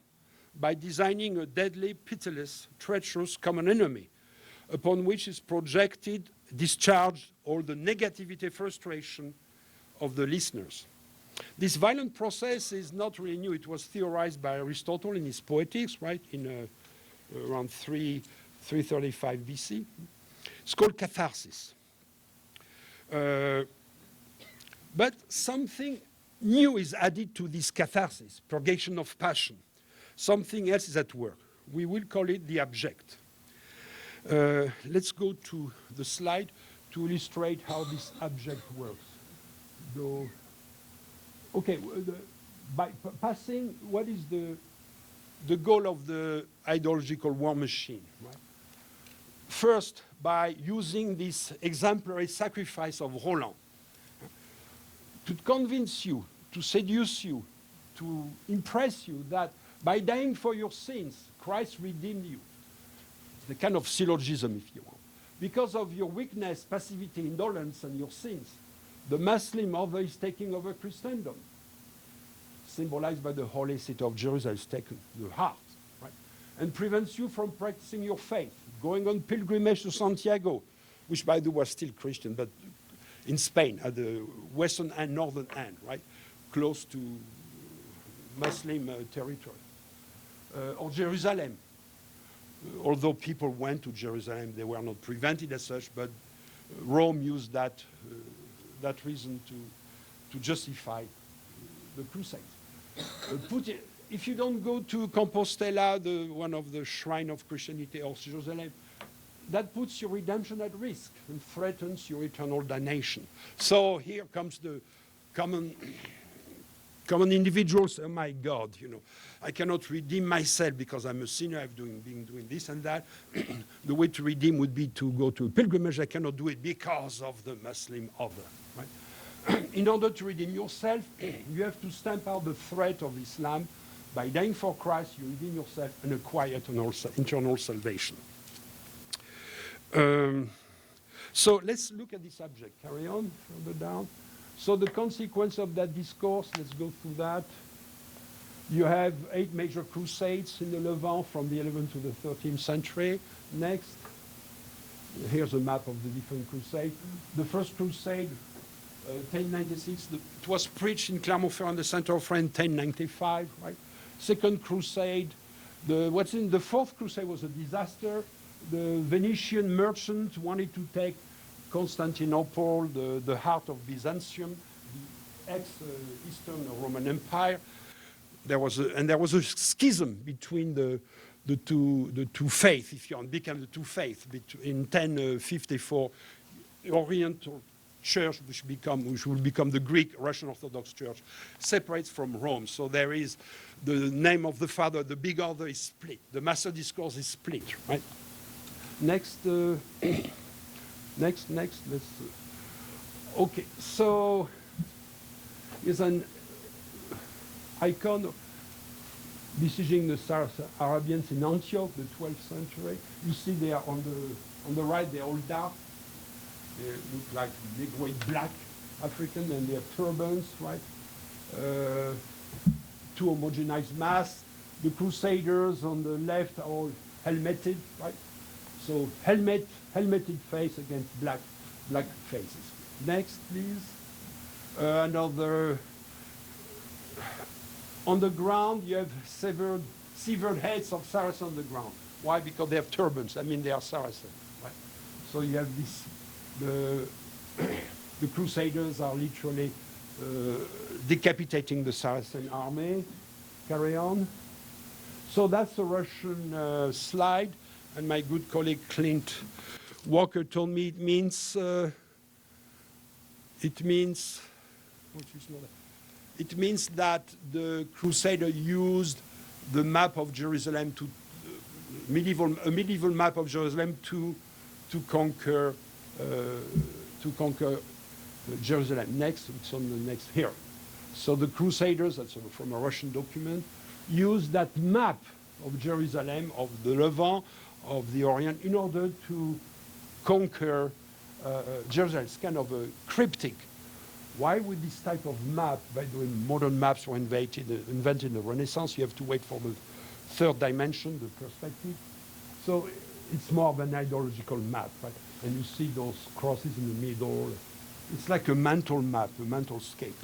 by designing a deadly, pitiless, treacherous common enemy upon which is projected, discharged, all the negativity, frustration of the listeners. This violent process is not really new. It was theorized by Aristotle in his Poetics, right, in around 335 BC. It's called catharsis. But something new is added to this catharsis, purgation of passion. Something else is at work. We will call it the abject. Let's go to the slide to illustrate how this abject works. Okay, by passing, what is the goal of the ideological war machine? Right? First, by using this exemplary sacrifice of Roland. to convince you, to seduce you, to impress you that by dying for your sins, Christ redeemed you. The kind of syllogism, if you want. Because of your weakness, passivity, indolence, and your sins, the Muslim order is taking over Christendom, symbolized by the holy city of Jerusalem, is taken, the heart, right? And prevents you from practicing your faith, going on pilgrimage to Santiago, which by the way was still Christian, but in Spain, at the western and northern end, right? Close to Muslim territory. Or Jerusalem. Although people went to Jerusalem, they were not prevented as such, but Rome used that reason to justify the crusades. If you don't go to Compostela, one of the shrine of Christianity, or Jerusalem, that puts your redemption at risk and threatens your eternal damnation. So here comes the common individuals. Oh my God, you know, I cannot redeem myself because I'm a sinner. I've been doing this and that. The way to redeem would be to go to a pilgrimage. I cannot do it because of the Muslim order. Right? In order to redeem yourself, you have to stamp out the threat of Islam. By dying for Christ, you redeem yourself and acquire eternal salvation. So let's look at the subject. Carry on, further down. So the consequence of that discourse, let's go through that. You have 8 major crusades in the Levant from the 11th to the 13th century. Next, here's a map of the different crusades. The first crusade, 1096, it was preached in Clermont-Ferrand, the center of France, 1095, right? Second crusade, the fourth crusade was a disaster. The Venetian merchants wanted to take Constantinople, the heart of Byzantium, the ex-Eastern Roman Empire. There was a schism between the two faiths, if you want, became the two faiths. In 1054, the Oriental Church, which will become the Greek Russian Orthodox Church, separates from Rome. So there is the name of the Father, the big order is split. The Master Discourse is split, right? Next, let's. Okay, so here's an icon besieging the Arabians in Antioch, the 12th century. You see they are on the right, they're all dark. They look like Negroid black African, and they have turbans, right? Two homogenized masks. The Crusaders on the left are all helmeted, right? So helmeted face against black faces. Next, please. Another. On the ground, you have severed heads of Saracens on the ground. Why? Because they have turbans. I mean, they are Saracens, right? So you have this. The Crusaders are literally decapitating the Saracen army. Carry on. So that's a Russian slide, and my good colleague Clint Walker told me it means that the Crusader used the map of Jerusalem to a medieval map of Jerusalem to conquer Jerusalem. Next, it's on the next here. So the Crusaders, that's from a Russian document, used that map of Jerusalem, of the Levant, of the Orient, in order to conquer Jerusalem. It's kind of a cryptic. Why would this type of map, by the way, modern maps were invented in the Renaissance? You have to wait for the third dimension, the perspective. So it's more of an ideological map, right? And you see those crosses in the middle. It's like a mental map, a mental scape.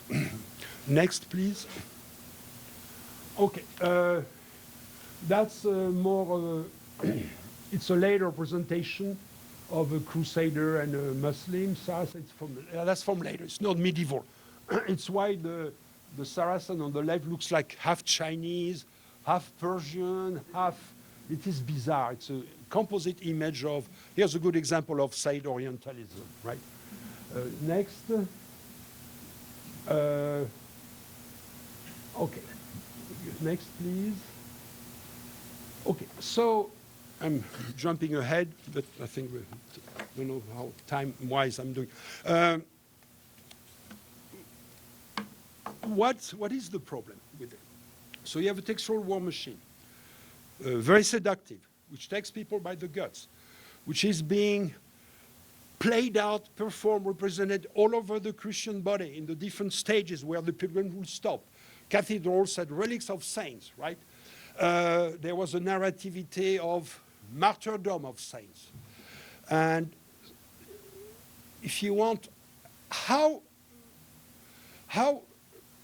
Next, please. Okay, that's more it's a later presentation of a Crusader and a Muslim. That's from later. It's not medieval. It's why the Saracen on the left looks like half Chinese, half Persian, half. It is bizarre. It's a composite image of. Here's a good example of Said Orientalism, right? Next. Okay. Next, please. Okay, so I'm jumping ahead, but I think I don't know how time-wise I'm doing. what is the problem with it? So you have a textual war machine, very seductive, which takes people by the guts, which is being played out, performed, represented all over the Christian body in the different stages where the pilgrim will stop. Cathedrals had relics of saints, right? There was a narrativity of martyrdom of saints. And if you want, how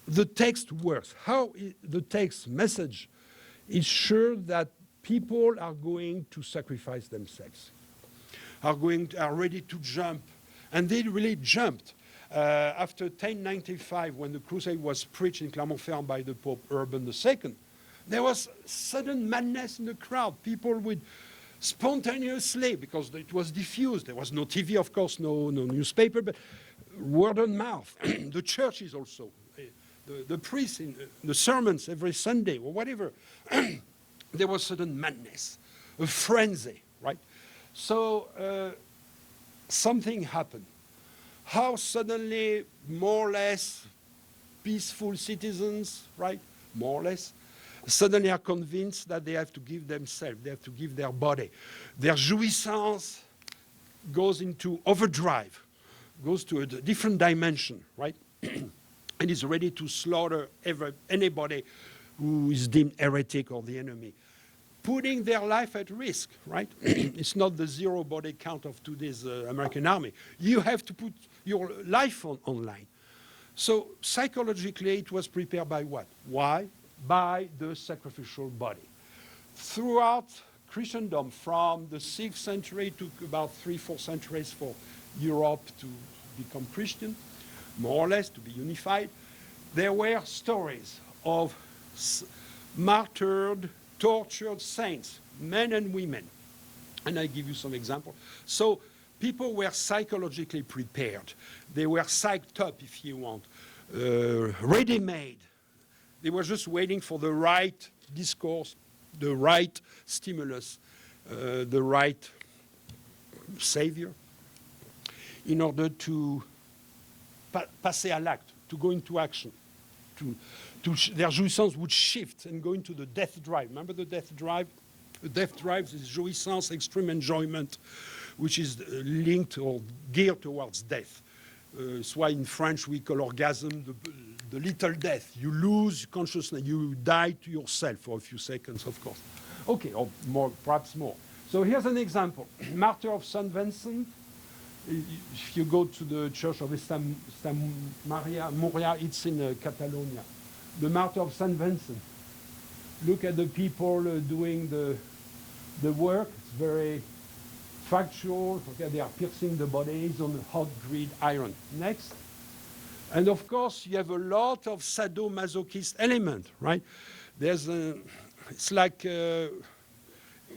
the text works, how the text message is sure that people are going to sacrifice themselves, are ready to jump. And they really jumped. After 1095, when the crusade was preached in Clermont-Ferrand by the Pope Urban II, there was sudden madness in the crowd. People would spontaneously, because it was diffused, there was no TV, of course, no newspaper, but word of mouth. The churches also, the priests in the sermons every Sunday or whatever. There was sudden madness, a frenzy, right? So something happened. How suddenly more or less peaceful citizens, right, more or less, suddenly are convinced that they have to give themselves, they have to give their body. Their jouissance goes into overdrive, goes to a different dimension, right? And is ready to slaughter anybody who is deemed heretic or the enemy, putting their life at risk, right? It's not the zero body count of today's American army. You have to put your life online. So psychologically, it was prepared by what? Why? By the sacrificial body. Throughout Christendom, from the 6th century to about 3-4 centuries for Europe to become Christian, more or less to be unified, there were stories of martyred, tortured saints, men and women. And I give you some examples. So people were psychologically prepared. They were psyched up, if you want, ready-made. They were just waiting for the right discourse, the right stimulus, the right savior, in order to passer à l'acte, to go into action. Their jouissance would shift and go into the death drive. Remember the death drive? The death drive is jouissance, extreme enjoyment, which is linked or geared towards death. It's why in French we call orgasm the little death. You lose consciousness, you die to yourself for a few seconds, of course. Okay, or more, perhaps more. So here's an example. Martyr of St. Vincent. If you go to the church of Santa Maria, it's in Catalonia. The Martyr of St. Vincent. Look at the people doing the work. It's very factual. Okay, they are piercing the bodies on a hot grid iron. Next. And of course, you have a lot of sadomasochist element, right? It's like,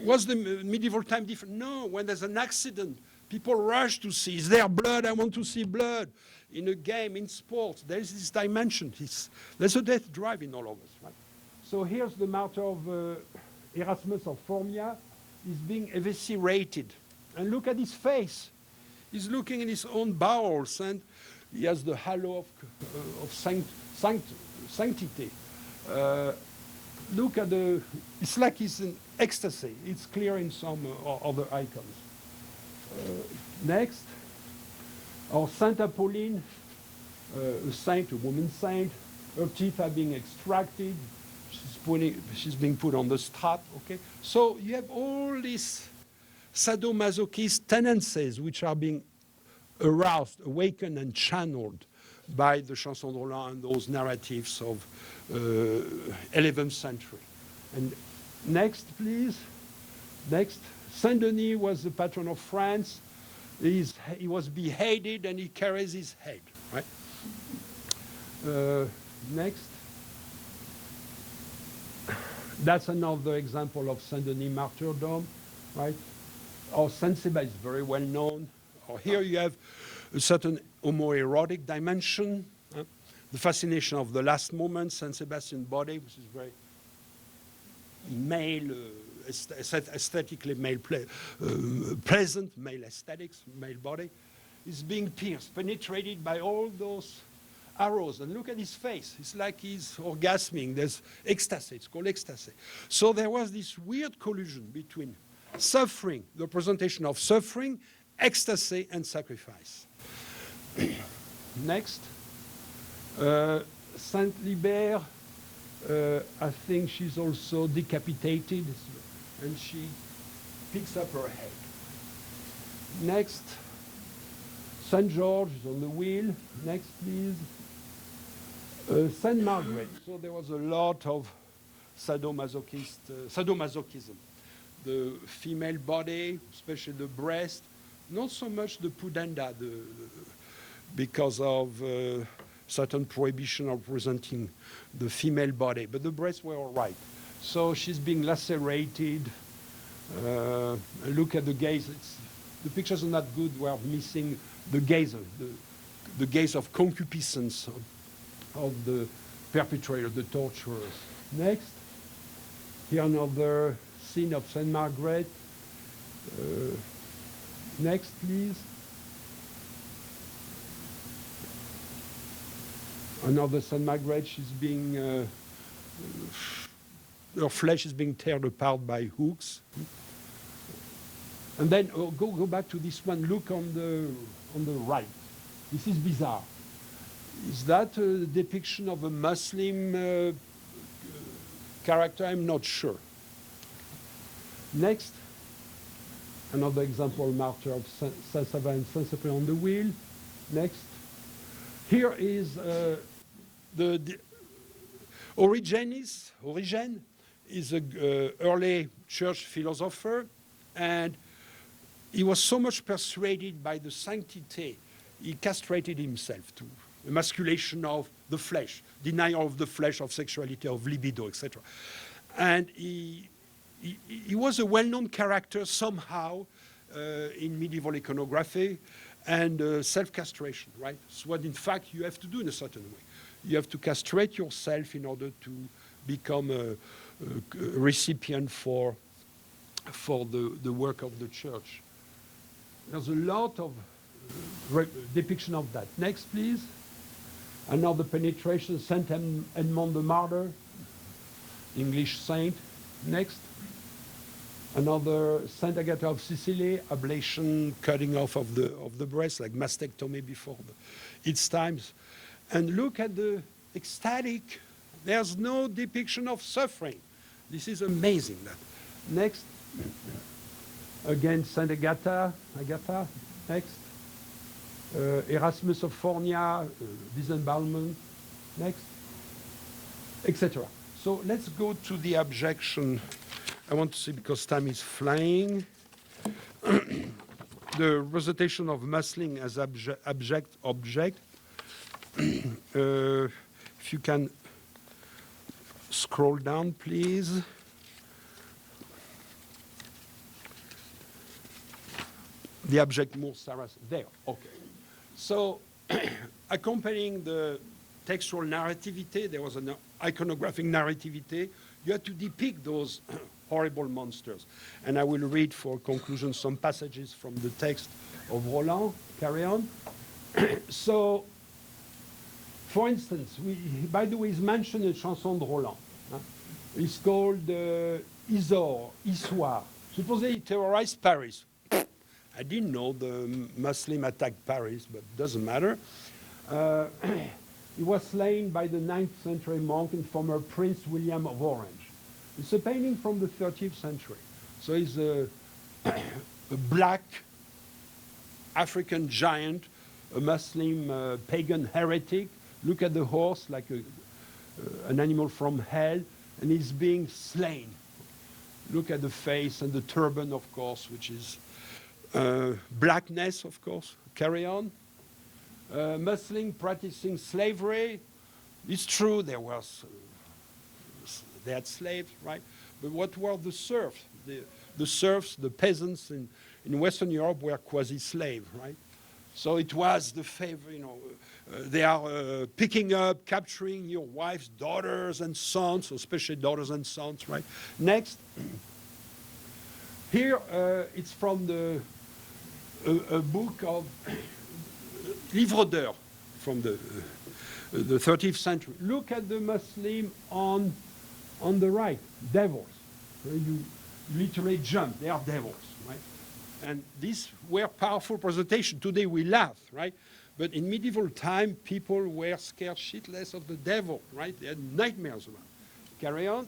was the medieval time different? No, when there's an accident, people rush to see, is there blood? I want to see blood. In a game, in sports, there's this dimension. There's a death drive in all of us, right? So here's the martyr of Erasmus of Formia. He's being eviscerated. And look at his face. He's looking in his own bowels, and he has the halo of sanctity. Look at it's like he's in ecstasy. It's clear in some other icons. Next, our Saint Apolline, a saint, a woman saint. Her teeth are being extracted. She's being put on the strap, okay? So you have all these sadomasochist tendencies which are being aroused, awakened, and channeled by the Chanson de Roland and those narratives of 11th century. And next, please. Next. Saint-Denis was the patron of France. He was beheaded and he carries his head, right? Next. That's another example of Saint-Denis martyrdom, right? Or Saint Sebastian is very well known. Or here you have a certain homoerotic dimension, the fascination of the last moment, Saint Sebastian body, which is very male, aesthetically male, pleasant, male aesthetics, male body, is being pierced, penetrated by all those arrows, and look at his face. It's like he's orgasming. There's ecstasy. It's called ecstasy. So there was this weird collusion between suffering, the presentation of suffering, ecstasy, and sacrifice. Next. Saint Libert, I think she's also decapitated, and she picks up her head. Next, Saint George is on the wheel. Next, please. Saint Margaret. So there was a lot of sadomasochism. The female body, especially the breast, not so much the pudenda, because of certain prohibition of presenting the female body, but the breasts were all right. So she's being lacerated. Look at the gaze. The pictures are not good. We're missing the gaze, the gaze of concupiscence of the perpetrator, the torturers. Next, here another scene of Saint Margaret. Next, please. Another Saint Margaret, she's being, her flesh is being torn apart by hooks. And then go back to this one. Look on the right. This is bizarre. Is that a depiction of a Muslim character? I'm not sure. Next, another example, martyr of Saint Sava and Saint Cyprien on the wheel. Next. Here is Origen is an early church philosopher, and he was so much persuaded by the sanctity, he castrated himself to emasculation of the flesh, denial of the flesh, of sexuality, of libido, etc. And he was a well-known character somehow in medieval iconography and self-castration, right? So what in fact you have to do in a certain way. You have to castrate yourself in order to become a recipient for the work of the church. There's a lot of depiction of that. Next, please. Another penetration, Saint Edmond the Martyr, English saint. Next. Another Saint Agatha of Sicily, ablation, cutting off of the breast, like mastectomy before its times. And look at the ecstatic. There's no depiction of suffering. This is amazing. That. Next. Again, Saint Agatha. Next. Erasmus of Fornia, disembowelment. Next. Etc. So let's go to the abjection. I want to see, because time is flying, the recitation of Muslim as abject object. If you can scroll down, please. The abject more Saras. There, okay. So, accompanying the textual narrativity, there was an iconographic narrativity. You had to depict those horrible monsters. And I will read for conclusion some passages from the text of Roland. Carry on. So, for instance, by the way, he's mentioned in Chanson de Roland. It's called Isor, Issoire. Supposedly he terrorized Paris. I didn't know the Muslim attacked Paris, but it doesn't matter. He was slain by the 9th century monk and former Prince William of Orange. It's a painting from the 13th century. So he's a black African giant, a Muslim pagan heretic. Look at the horse like an animal from hell, and he's being slain. Look at the face and the turban, of course, which is blackness, of course. Carry on. Muslim practicing slavery. It's true, they had slaves, right? But what were the serfs? The serfs, the peasants in Western Europe were quasi-slave, right? So it was the favor, they are picking up, capturing your wife's daughters and sons, especially daughters and sons, right? Next. Here, it's from a book of Livre d'Heures, from the the 30th century. Look at the Muslim on the right, devils. You literally jump, they are devils, right? And these were powerful presentations. Today we laugh, right? But in medieval time, people were scared shitless of the devil, right? They had nightmares about it. Carry on.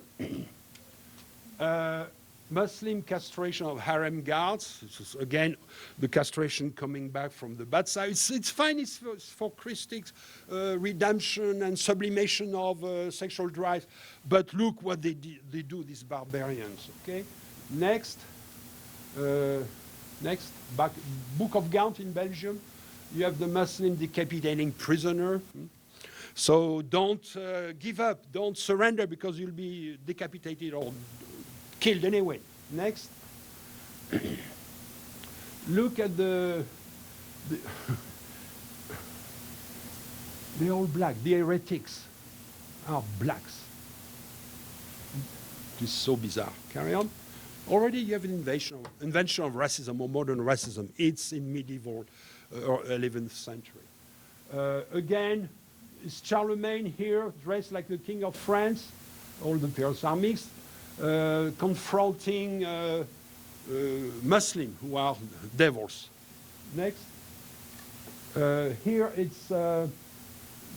Muslim castration of harem guards. This is, again, the castration coming back from the bad side. It's fine, it's for Christics, redemption and sublimation of sexual drive. But look what they do, these barbarians, okay? Next, Book of Gaunt in Belgium. You have the Muslim decapitating prisoner. So don't give up, don't surrender because you'll be decapitated or killed anyway. Next. Look at they're all black. The heretics are blacks. It's so bizarre. Carry on. Already you have an invention of racism or modern racism. It's in medieval or 11th century. Again, is Charlemagne here, dressed like the King of France? All the Perils are mixed, confronting Muslims who are devils. Next. Here it's the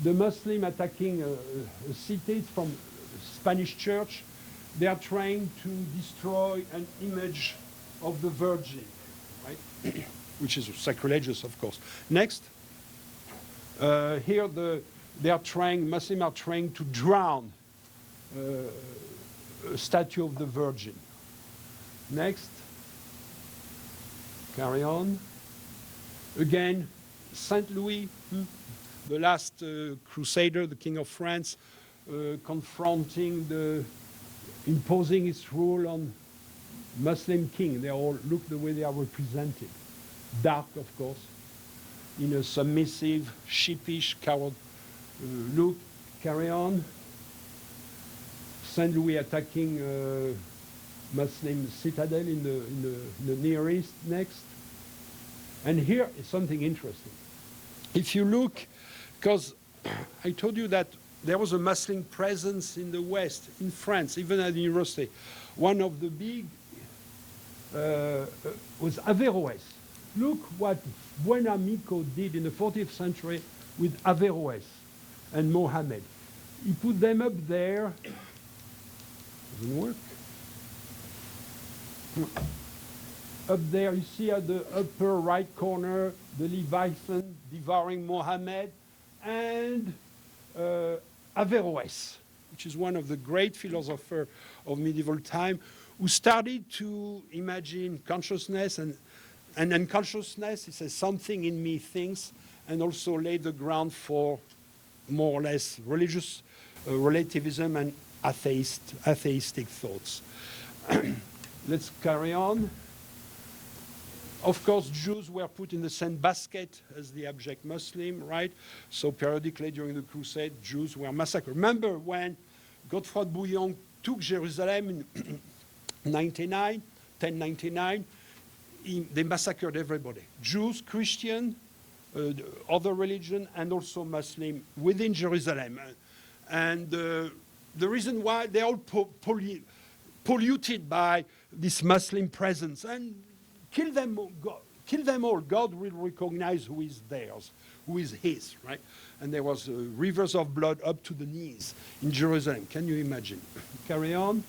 Muslim attacking a city from Spanish church. They are trying to destroy an image of the Virgin, right? Which is sacrilegious, of course. Next. Here Muslims are trying to drown a statue of the Virgin. Next. Carry on. Again, Saint Louis, the last crusader, the King of France, imposing his rule on Muslim king. They all look the way they are represented. Dark, of course, in a submissive, sheepish, coward look. Carry on. Saint Louis attacking Muslim citadel in the Near East. Next. And here is something interesting. If you look, because I told you that there was a Muslim presence in the West, in France, even at the university. One of the big was Averroès. Look what Buenamico did in the 40th century with Averroès and Mohammed. He put them up there. Doesn't work. Up there, you see at the upper right corner, the Leviathan devouring Mohammed, and Averroès, which is one of the great philosophers of medieval time, who started to imagine consciousness and unconsciousness. He says, something in me thinks, and also laid the ground for more or less religious relativism and atheistic thoughts. Let's carry on. Of course, Jews were put in the same basket as the abject Muslim, right? So periodically during the Crusade, Jews were massacred. Remember when Godefroy Bouillon took Jerusalem in 1099, they massacred everybody. Jews, Christian, other religion, and also Muslim within Jerusalem. And the reason why, they're all polluted by this Muslim presence. And kill them all. God will recognize who is theirs, who is his, right? And there was rivers of blood up to the knees in Jerusalem. Can you imagine? Carry on.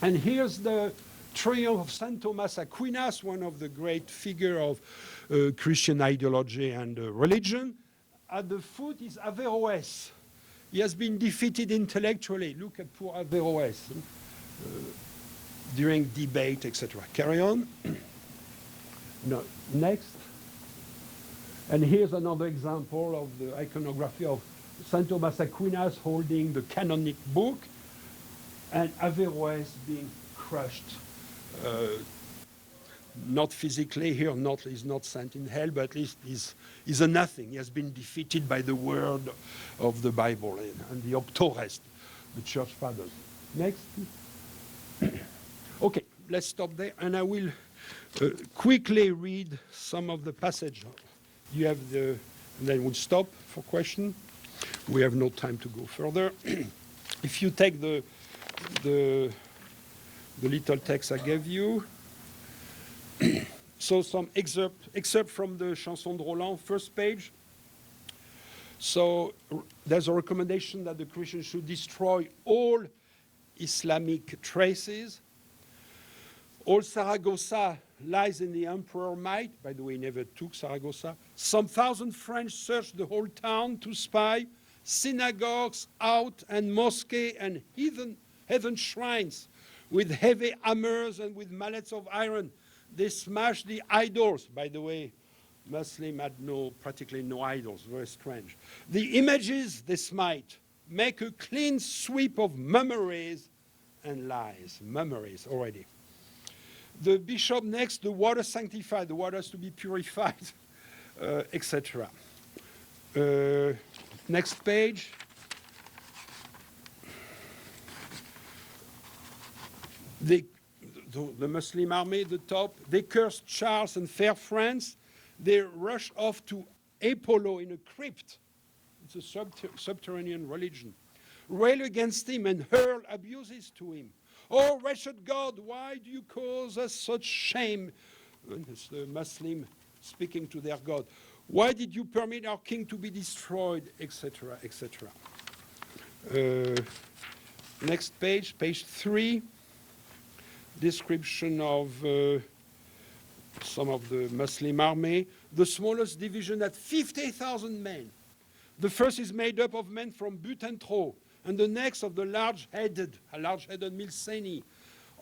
And here's the triumph of St. Thomas Aquinas, one of the great figures of Christian ideology and religion. At the foot is Averroès. He has been defeated intellectually. Look at poor Averroès. During debate, etc. Carry on. No, next. And here's another example of the iconography of St. Thomas Aquinas holding the canonic book and Averroès being crushed. Not physically here, he's not sent in hell, but at least he's a nothing. He has been defeated by the word of the Bible and the Octorest, the church fathers. Next. Okay, let's stop there, and I will quickly read some of the passage. You have and then we'll stop for question. We have no time to go further. If you take the little text I gave you, so some excerpt from the Chanson de Roland, first page. So there's a recommendation that the Christians should destroy all Islamic traces. All Saragossa lies in the emperor might. By the way, he never took Saragossa. Some 1,000 French searched the whole town to spy. Synagogues out and mosque and heathen shrines with heavy hammers and with mallets of iron. They smashed the idols. By the way, Muslims had practically no idols, very strange. The images they smite, make a clean sweep of mummeries and lies. Mummeries already. The bishop next, the water sanctified, the water has to be purified, etc. Next page. The Muslim army, the top, they cursed Charles and fair France. They rushed off to Apollo in a crypt. It's a subterranean religion. Rail against him and hurl abuses to him. Oh, wretched God, why do you cause us such shame? And it's the Muslim speaking to their God. Why did you permit our king to be destroyed, etc., etc. Next page, page 3. Description of some of the Muslim army. The smallest division had 50,000 men. The first is made up of men from Butentrot, and the next of the large-headed Milceni.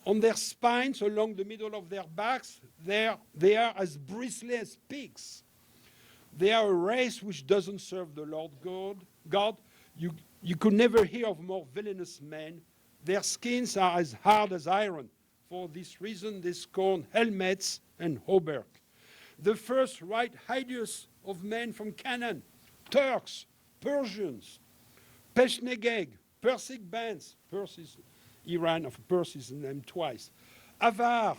On their spines, along the middle of their backs, they are as bristly as pigs. They are a race which doesn't serve the Lord God. You could never hear of more villainous men. Their skins are as hard as iron. For this reason, they scorn helmets and hauberk. The first ride hideous of men from Canaan, Turks, Persians, Peshmerga, Persic bands, Persis, Iran, of Persis named twice, Avar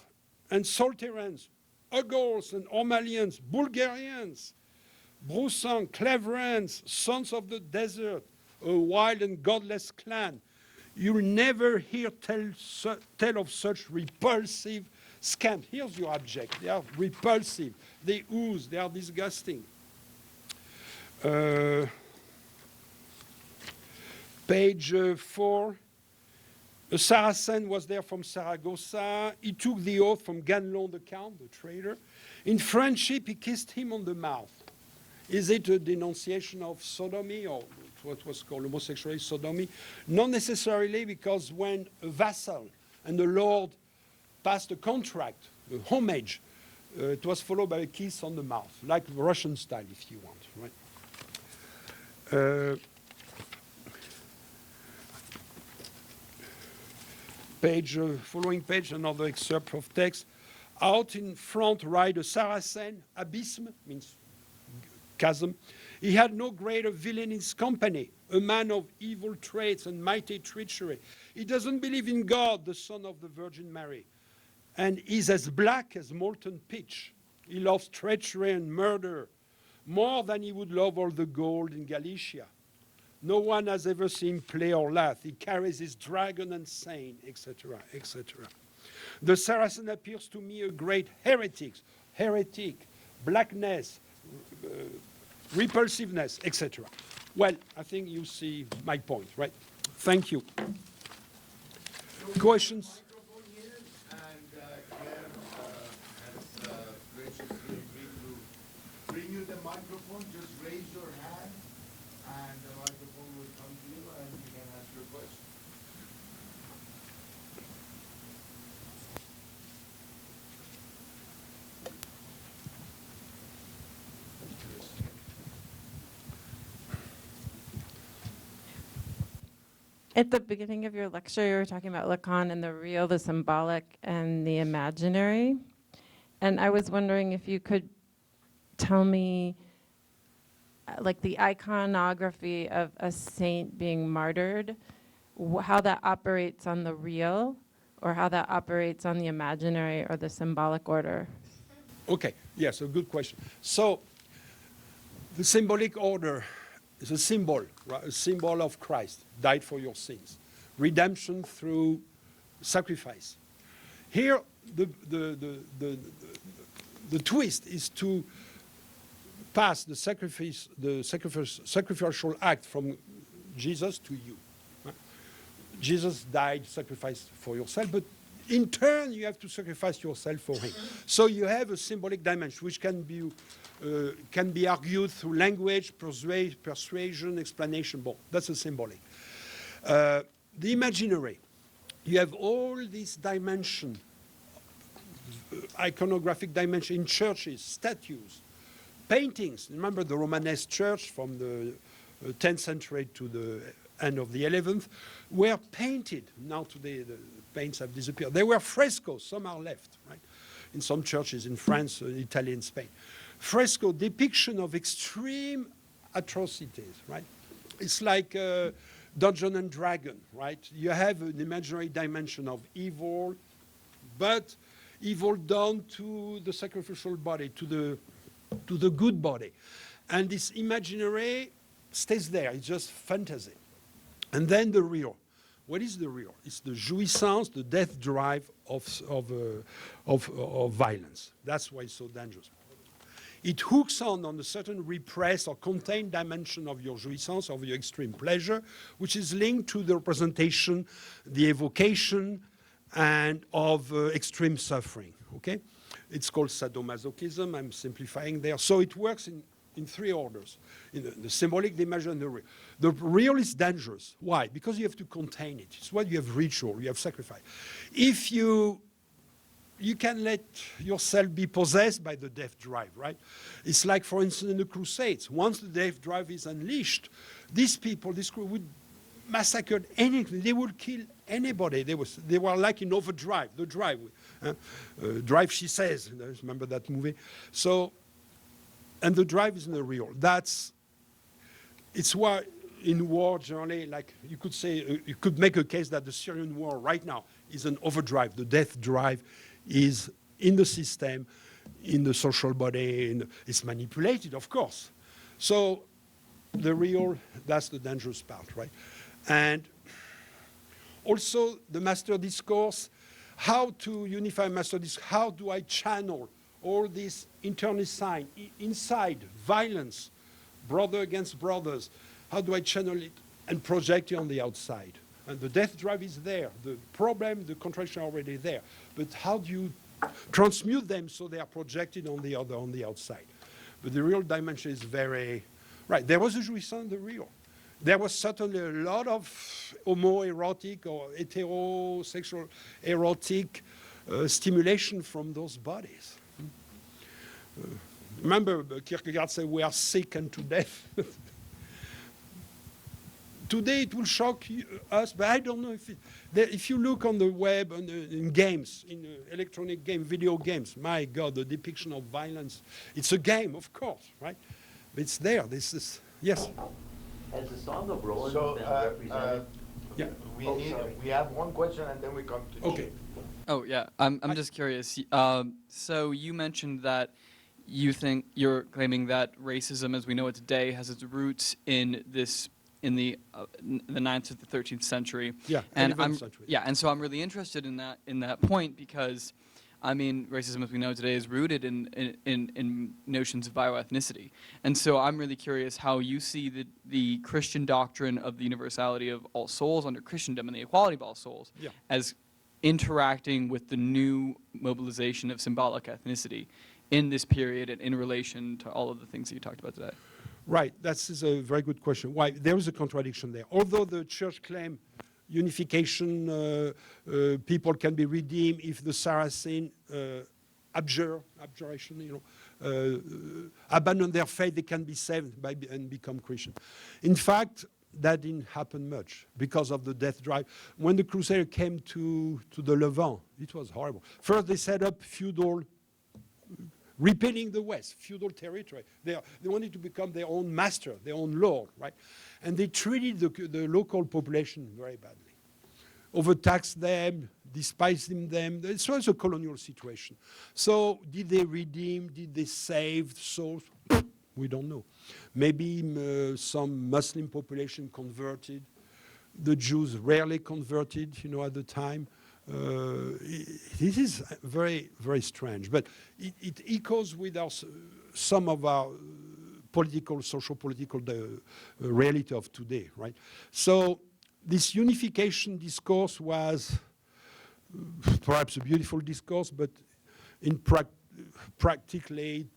and Solterans, Uggurs and Ormalians, Bulgarians, Broussan, Cleverans, sons of the desert, a wild and godless clan. You'll never hear tell of such repulsive scamps. Here's your object. They are repulsive. They ooze. They are disgusting. Page 4. A Saracen was there from Saragossa. He took the oath from Ganelon the Count, the traitor. In friendship, he kissed him on the mouth. Is it a denunciation of sodomy or what was called homosexuality, sodomy? Not necessarily, because when a vassal and the lord passed a contract, a homage, it was followed by a kiss on the mouth, like Russian style, if you want, right? Following page, another excerpt of text. Out in front ride a Saracen, abysm, means chasm. He had no greater villain in his company, a man of evil traits and mighty treachery. He doesn't believe in God, the Son of the Virgin Mary, and is as black as molten pitch. He loves treachery and murder more than he would love all the gold in Galicia. No one has ever seen him play or laugh. He carries his dragon and saint, etc., etc. The Saracen appears to me a great heretic, blackness, repulsiveness, etc. Well, I think you see my point, right? Thank you. Questions? And Claire has graciously agreed to bring you the microphone. Just raise your hand and the microphone will come to you and you can ask your question. At the beginning of your lecture, you were talking about Lacan and the real, the symbolic, and the imaginary. And I was wondering if you could tell me, like the iconography of a saint being martyred, how that operates on the real, or how that operates on the imaginary or the symbolic order. Okay, yes, a good question. So the symbolic order, It's a symbol, right? A symbol of Christ, died for your sins. Redemption through sacrifice. Here, the twist is to pass the sacrificial act from Jesus to you. Right? Jesus died, sacrificed for yourself, but in turn, you have to sacrifice yourself for him. So you have a symbolic dimension, which can be argued through language, persuasion, explanation. Bon, that's a symbolic. The imaginary, you have all these dimensions, iconographic dimension in churches, statues, paintings. Remember the Romanesque church from the 10th century to the end of the 11th were painted. Now today the paints have disappeared. They were frescoes, some are left, right? In some churches in France, Italy, and Spain. Fresco depiction of extreme atrocities, right? It's like Dungeon and Dragon, right? You have an imaginary dimension of evil, but evil done to the sacrificial body, to the good body. And this imaginary stays there, it's just fantasy. And then the real. What is the real? It's the jouissance, the death drive of violence. That's why it's so dangerous. It hooks on a certain repressed or contained dimension of your jouissance, of your extreme pleasure, which is linked to the representation, the evocation, and of extreme suffering, okay? It's called sadomasochism, I'm simplifying there. So it works in three orders, in the symbolic, the imaginary, and the real. The real is dangerous. Why? Because you have to contain it. It's why you have ritual, you have sacrifice. If you can let yourself be possessed by the death drive, right? It's like, for instance, in the Crusades. Once the death drive is unleashed, these people, this crew would massacre anything. They would kill anybody. They were like in Overdrive, the drive. Drive, she says. Remember that movie? So, and the drive is in the real. It's why in war generally, like you could say, you could make a case that the Syrian war right now is an overdrive. The death drive is in the system, in the social body, it's manipulated, of course. So the real, that's the dangerous part, right? And also the master discourse, how to unify master discourse, how do I channel all this internecine, inside violence, brother against brothers, how do I channel it and project it on the outside? And the death drive is there. The problem, the contraction are already there. But how do you transmute them so they are projected on the other, on the outside? But the real dimension is very, right. There was a jouissance, the real. There was certainly a lot of homoerotic or heterosexual erotic stimulation from those bodies. Remember, Kierkegaard said, we are sick unto death. Today it will shock us, but I don't know if you look on the web and in games, in electronic game, video games, my God, the depiction of violence. It's a game, of course, right? But it's there. This is, yes? Has the Song of Roland So, been represented? Yeah. we have one question and then we come to Okay. Oh yeah, I'm just curious. So you mentioned that you think you're claiming that racism, as we know it today, has its roots in this the 9th to the 13th century. Yeah, and 11th century. yeah, and so I'm really interested in that point because, I mean, racism as we know today is rooted in notions of bioethnicity, and so I'm really curious how you see the Christian doctrine of the universality of all souls under Christendom and the equality of all souls as interacting with the new mobilization of symbolic ethnicity in this period and in relation to all of the things that you talked about today. Right, that is a very good question. Why? There is a contradiction there. Although the church claimed unification, people can be redeemed if the Saracen abjuration, abandon their faith, they can be saved and become Christian. In fact, that didn't happen much because of the death drive. When the Crusader came to the Levant, it was horrible. First, they set up feudal, repelling the West, feudal territory. They wanted to become their own master, their own lord, right? And they treated the local population very badly. Overtaxed them, despised them. It was a colonial situation. So did they redeem? Did they save souls? We don't know. Maybe some Muslim population converted. The Jews rarely converted, at the time. This is very, very strange. But it echoes with some of our social political reality of today, right? So this unification discourse was perhaps a beautiful discourse, but in practically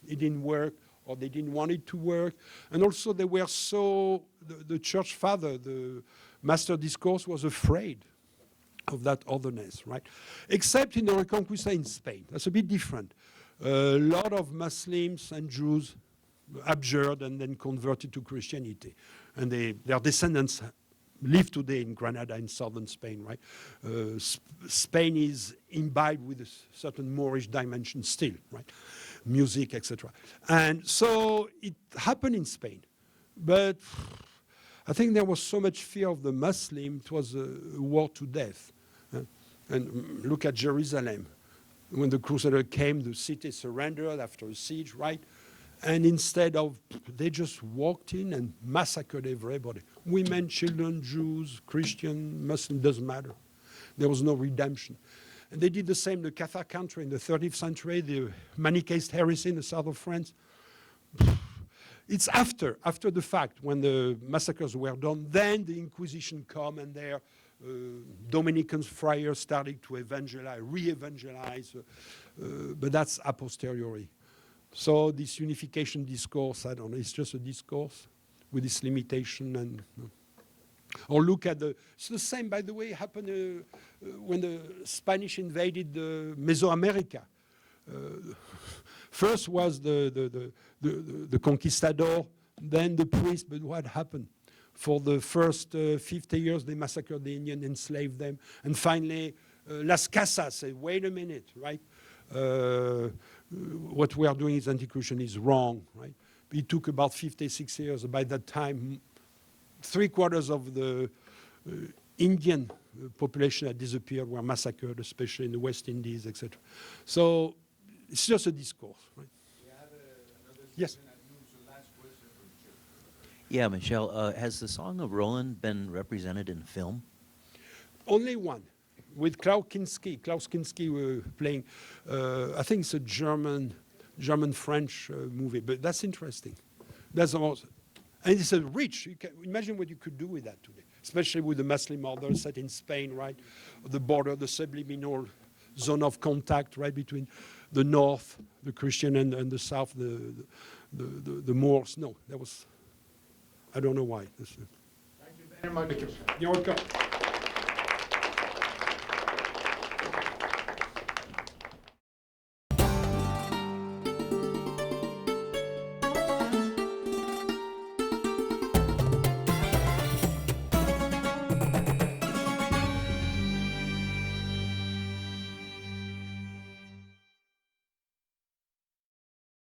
it didn't work, or they didn't want it to work. And also they were the church father, the master discourse, was afraid of that otherness, right? Except in the Reconquista in Spain. That's a bit different. A lot of Muslims and Jews abjured and then converted to Christianity. And their descendants live today in Granada in southern Spain, right? Spain is imbibed with a certain Moorish dimension still, right? Music, etc. And so it happened in Spain. But I think there was so much fear of the Muslim, it was a war to death. And look at Jerusalem. When the Crusader came, the city surrendered after a siege, right? And instead of, they just walked in and massacred everybody. Women, children, Jews, Christian, Muslim, doesn't matter. There was no redemption. And they did the same in the Catholic country in the 30th century, the Manichaeist heresy in the south of France. It's after the fact, when the massacres were done, then the Inquisition come and their Dominican friars started to evangelize, re-evangelize, but that's a posteriori. So this unification discourse, I don't know, it's just a discourse with this limitation. And or look at it's the same, by the way, happened when the Spanish invaded Mesoamerica. First was the conquistador, then the priest, but what happened? For the first 50 years, they massacred the Indian, enslaved them. And finally, Las Casas said, wait a minute, right? What we are doing is anti-Christian is wrong, right? It took about 56 years. By that time, 3/4 of the Indian population had disappeared, were massacred, especially in the West Indies, etc. So it's just a discourse, right? Yes. Yeah, Michel, has the Song of Roland been represented in film? Only one, with Klaus Kinski. Klaus Kinski were playing, I think it's a German-French movie, but that's interesting. That's almost, and it's a rich, you can imagine what you could do with that today, especially with the Muslim order set in Spain, right? The border, the subliminal zone of contact, right, between the north, the Christian, and the south, the Moors. No, that was, I don't know why. Thank you very much. You're welcome.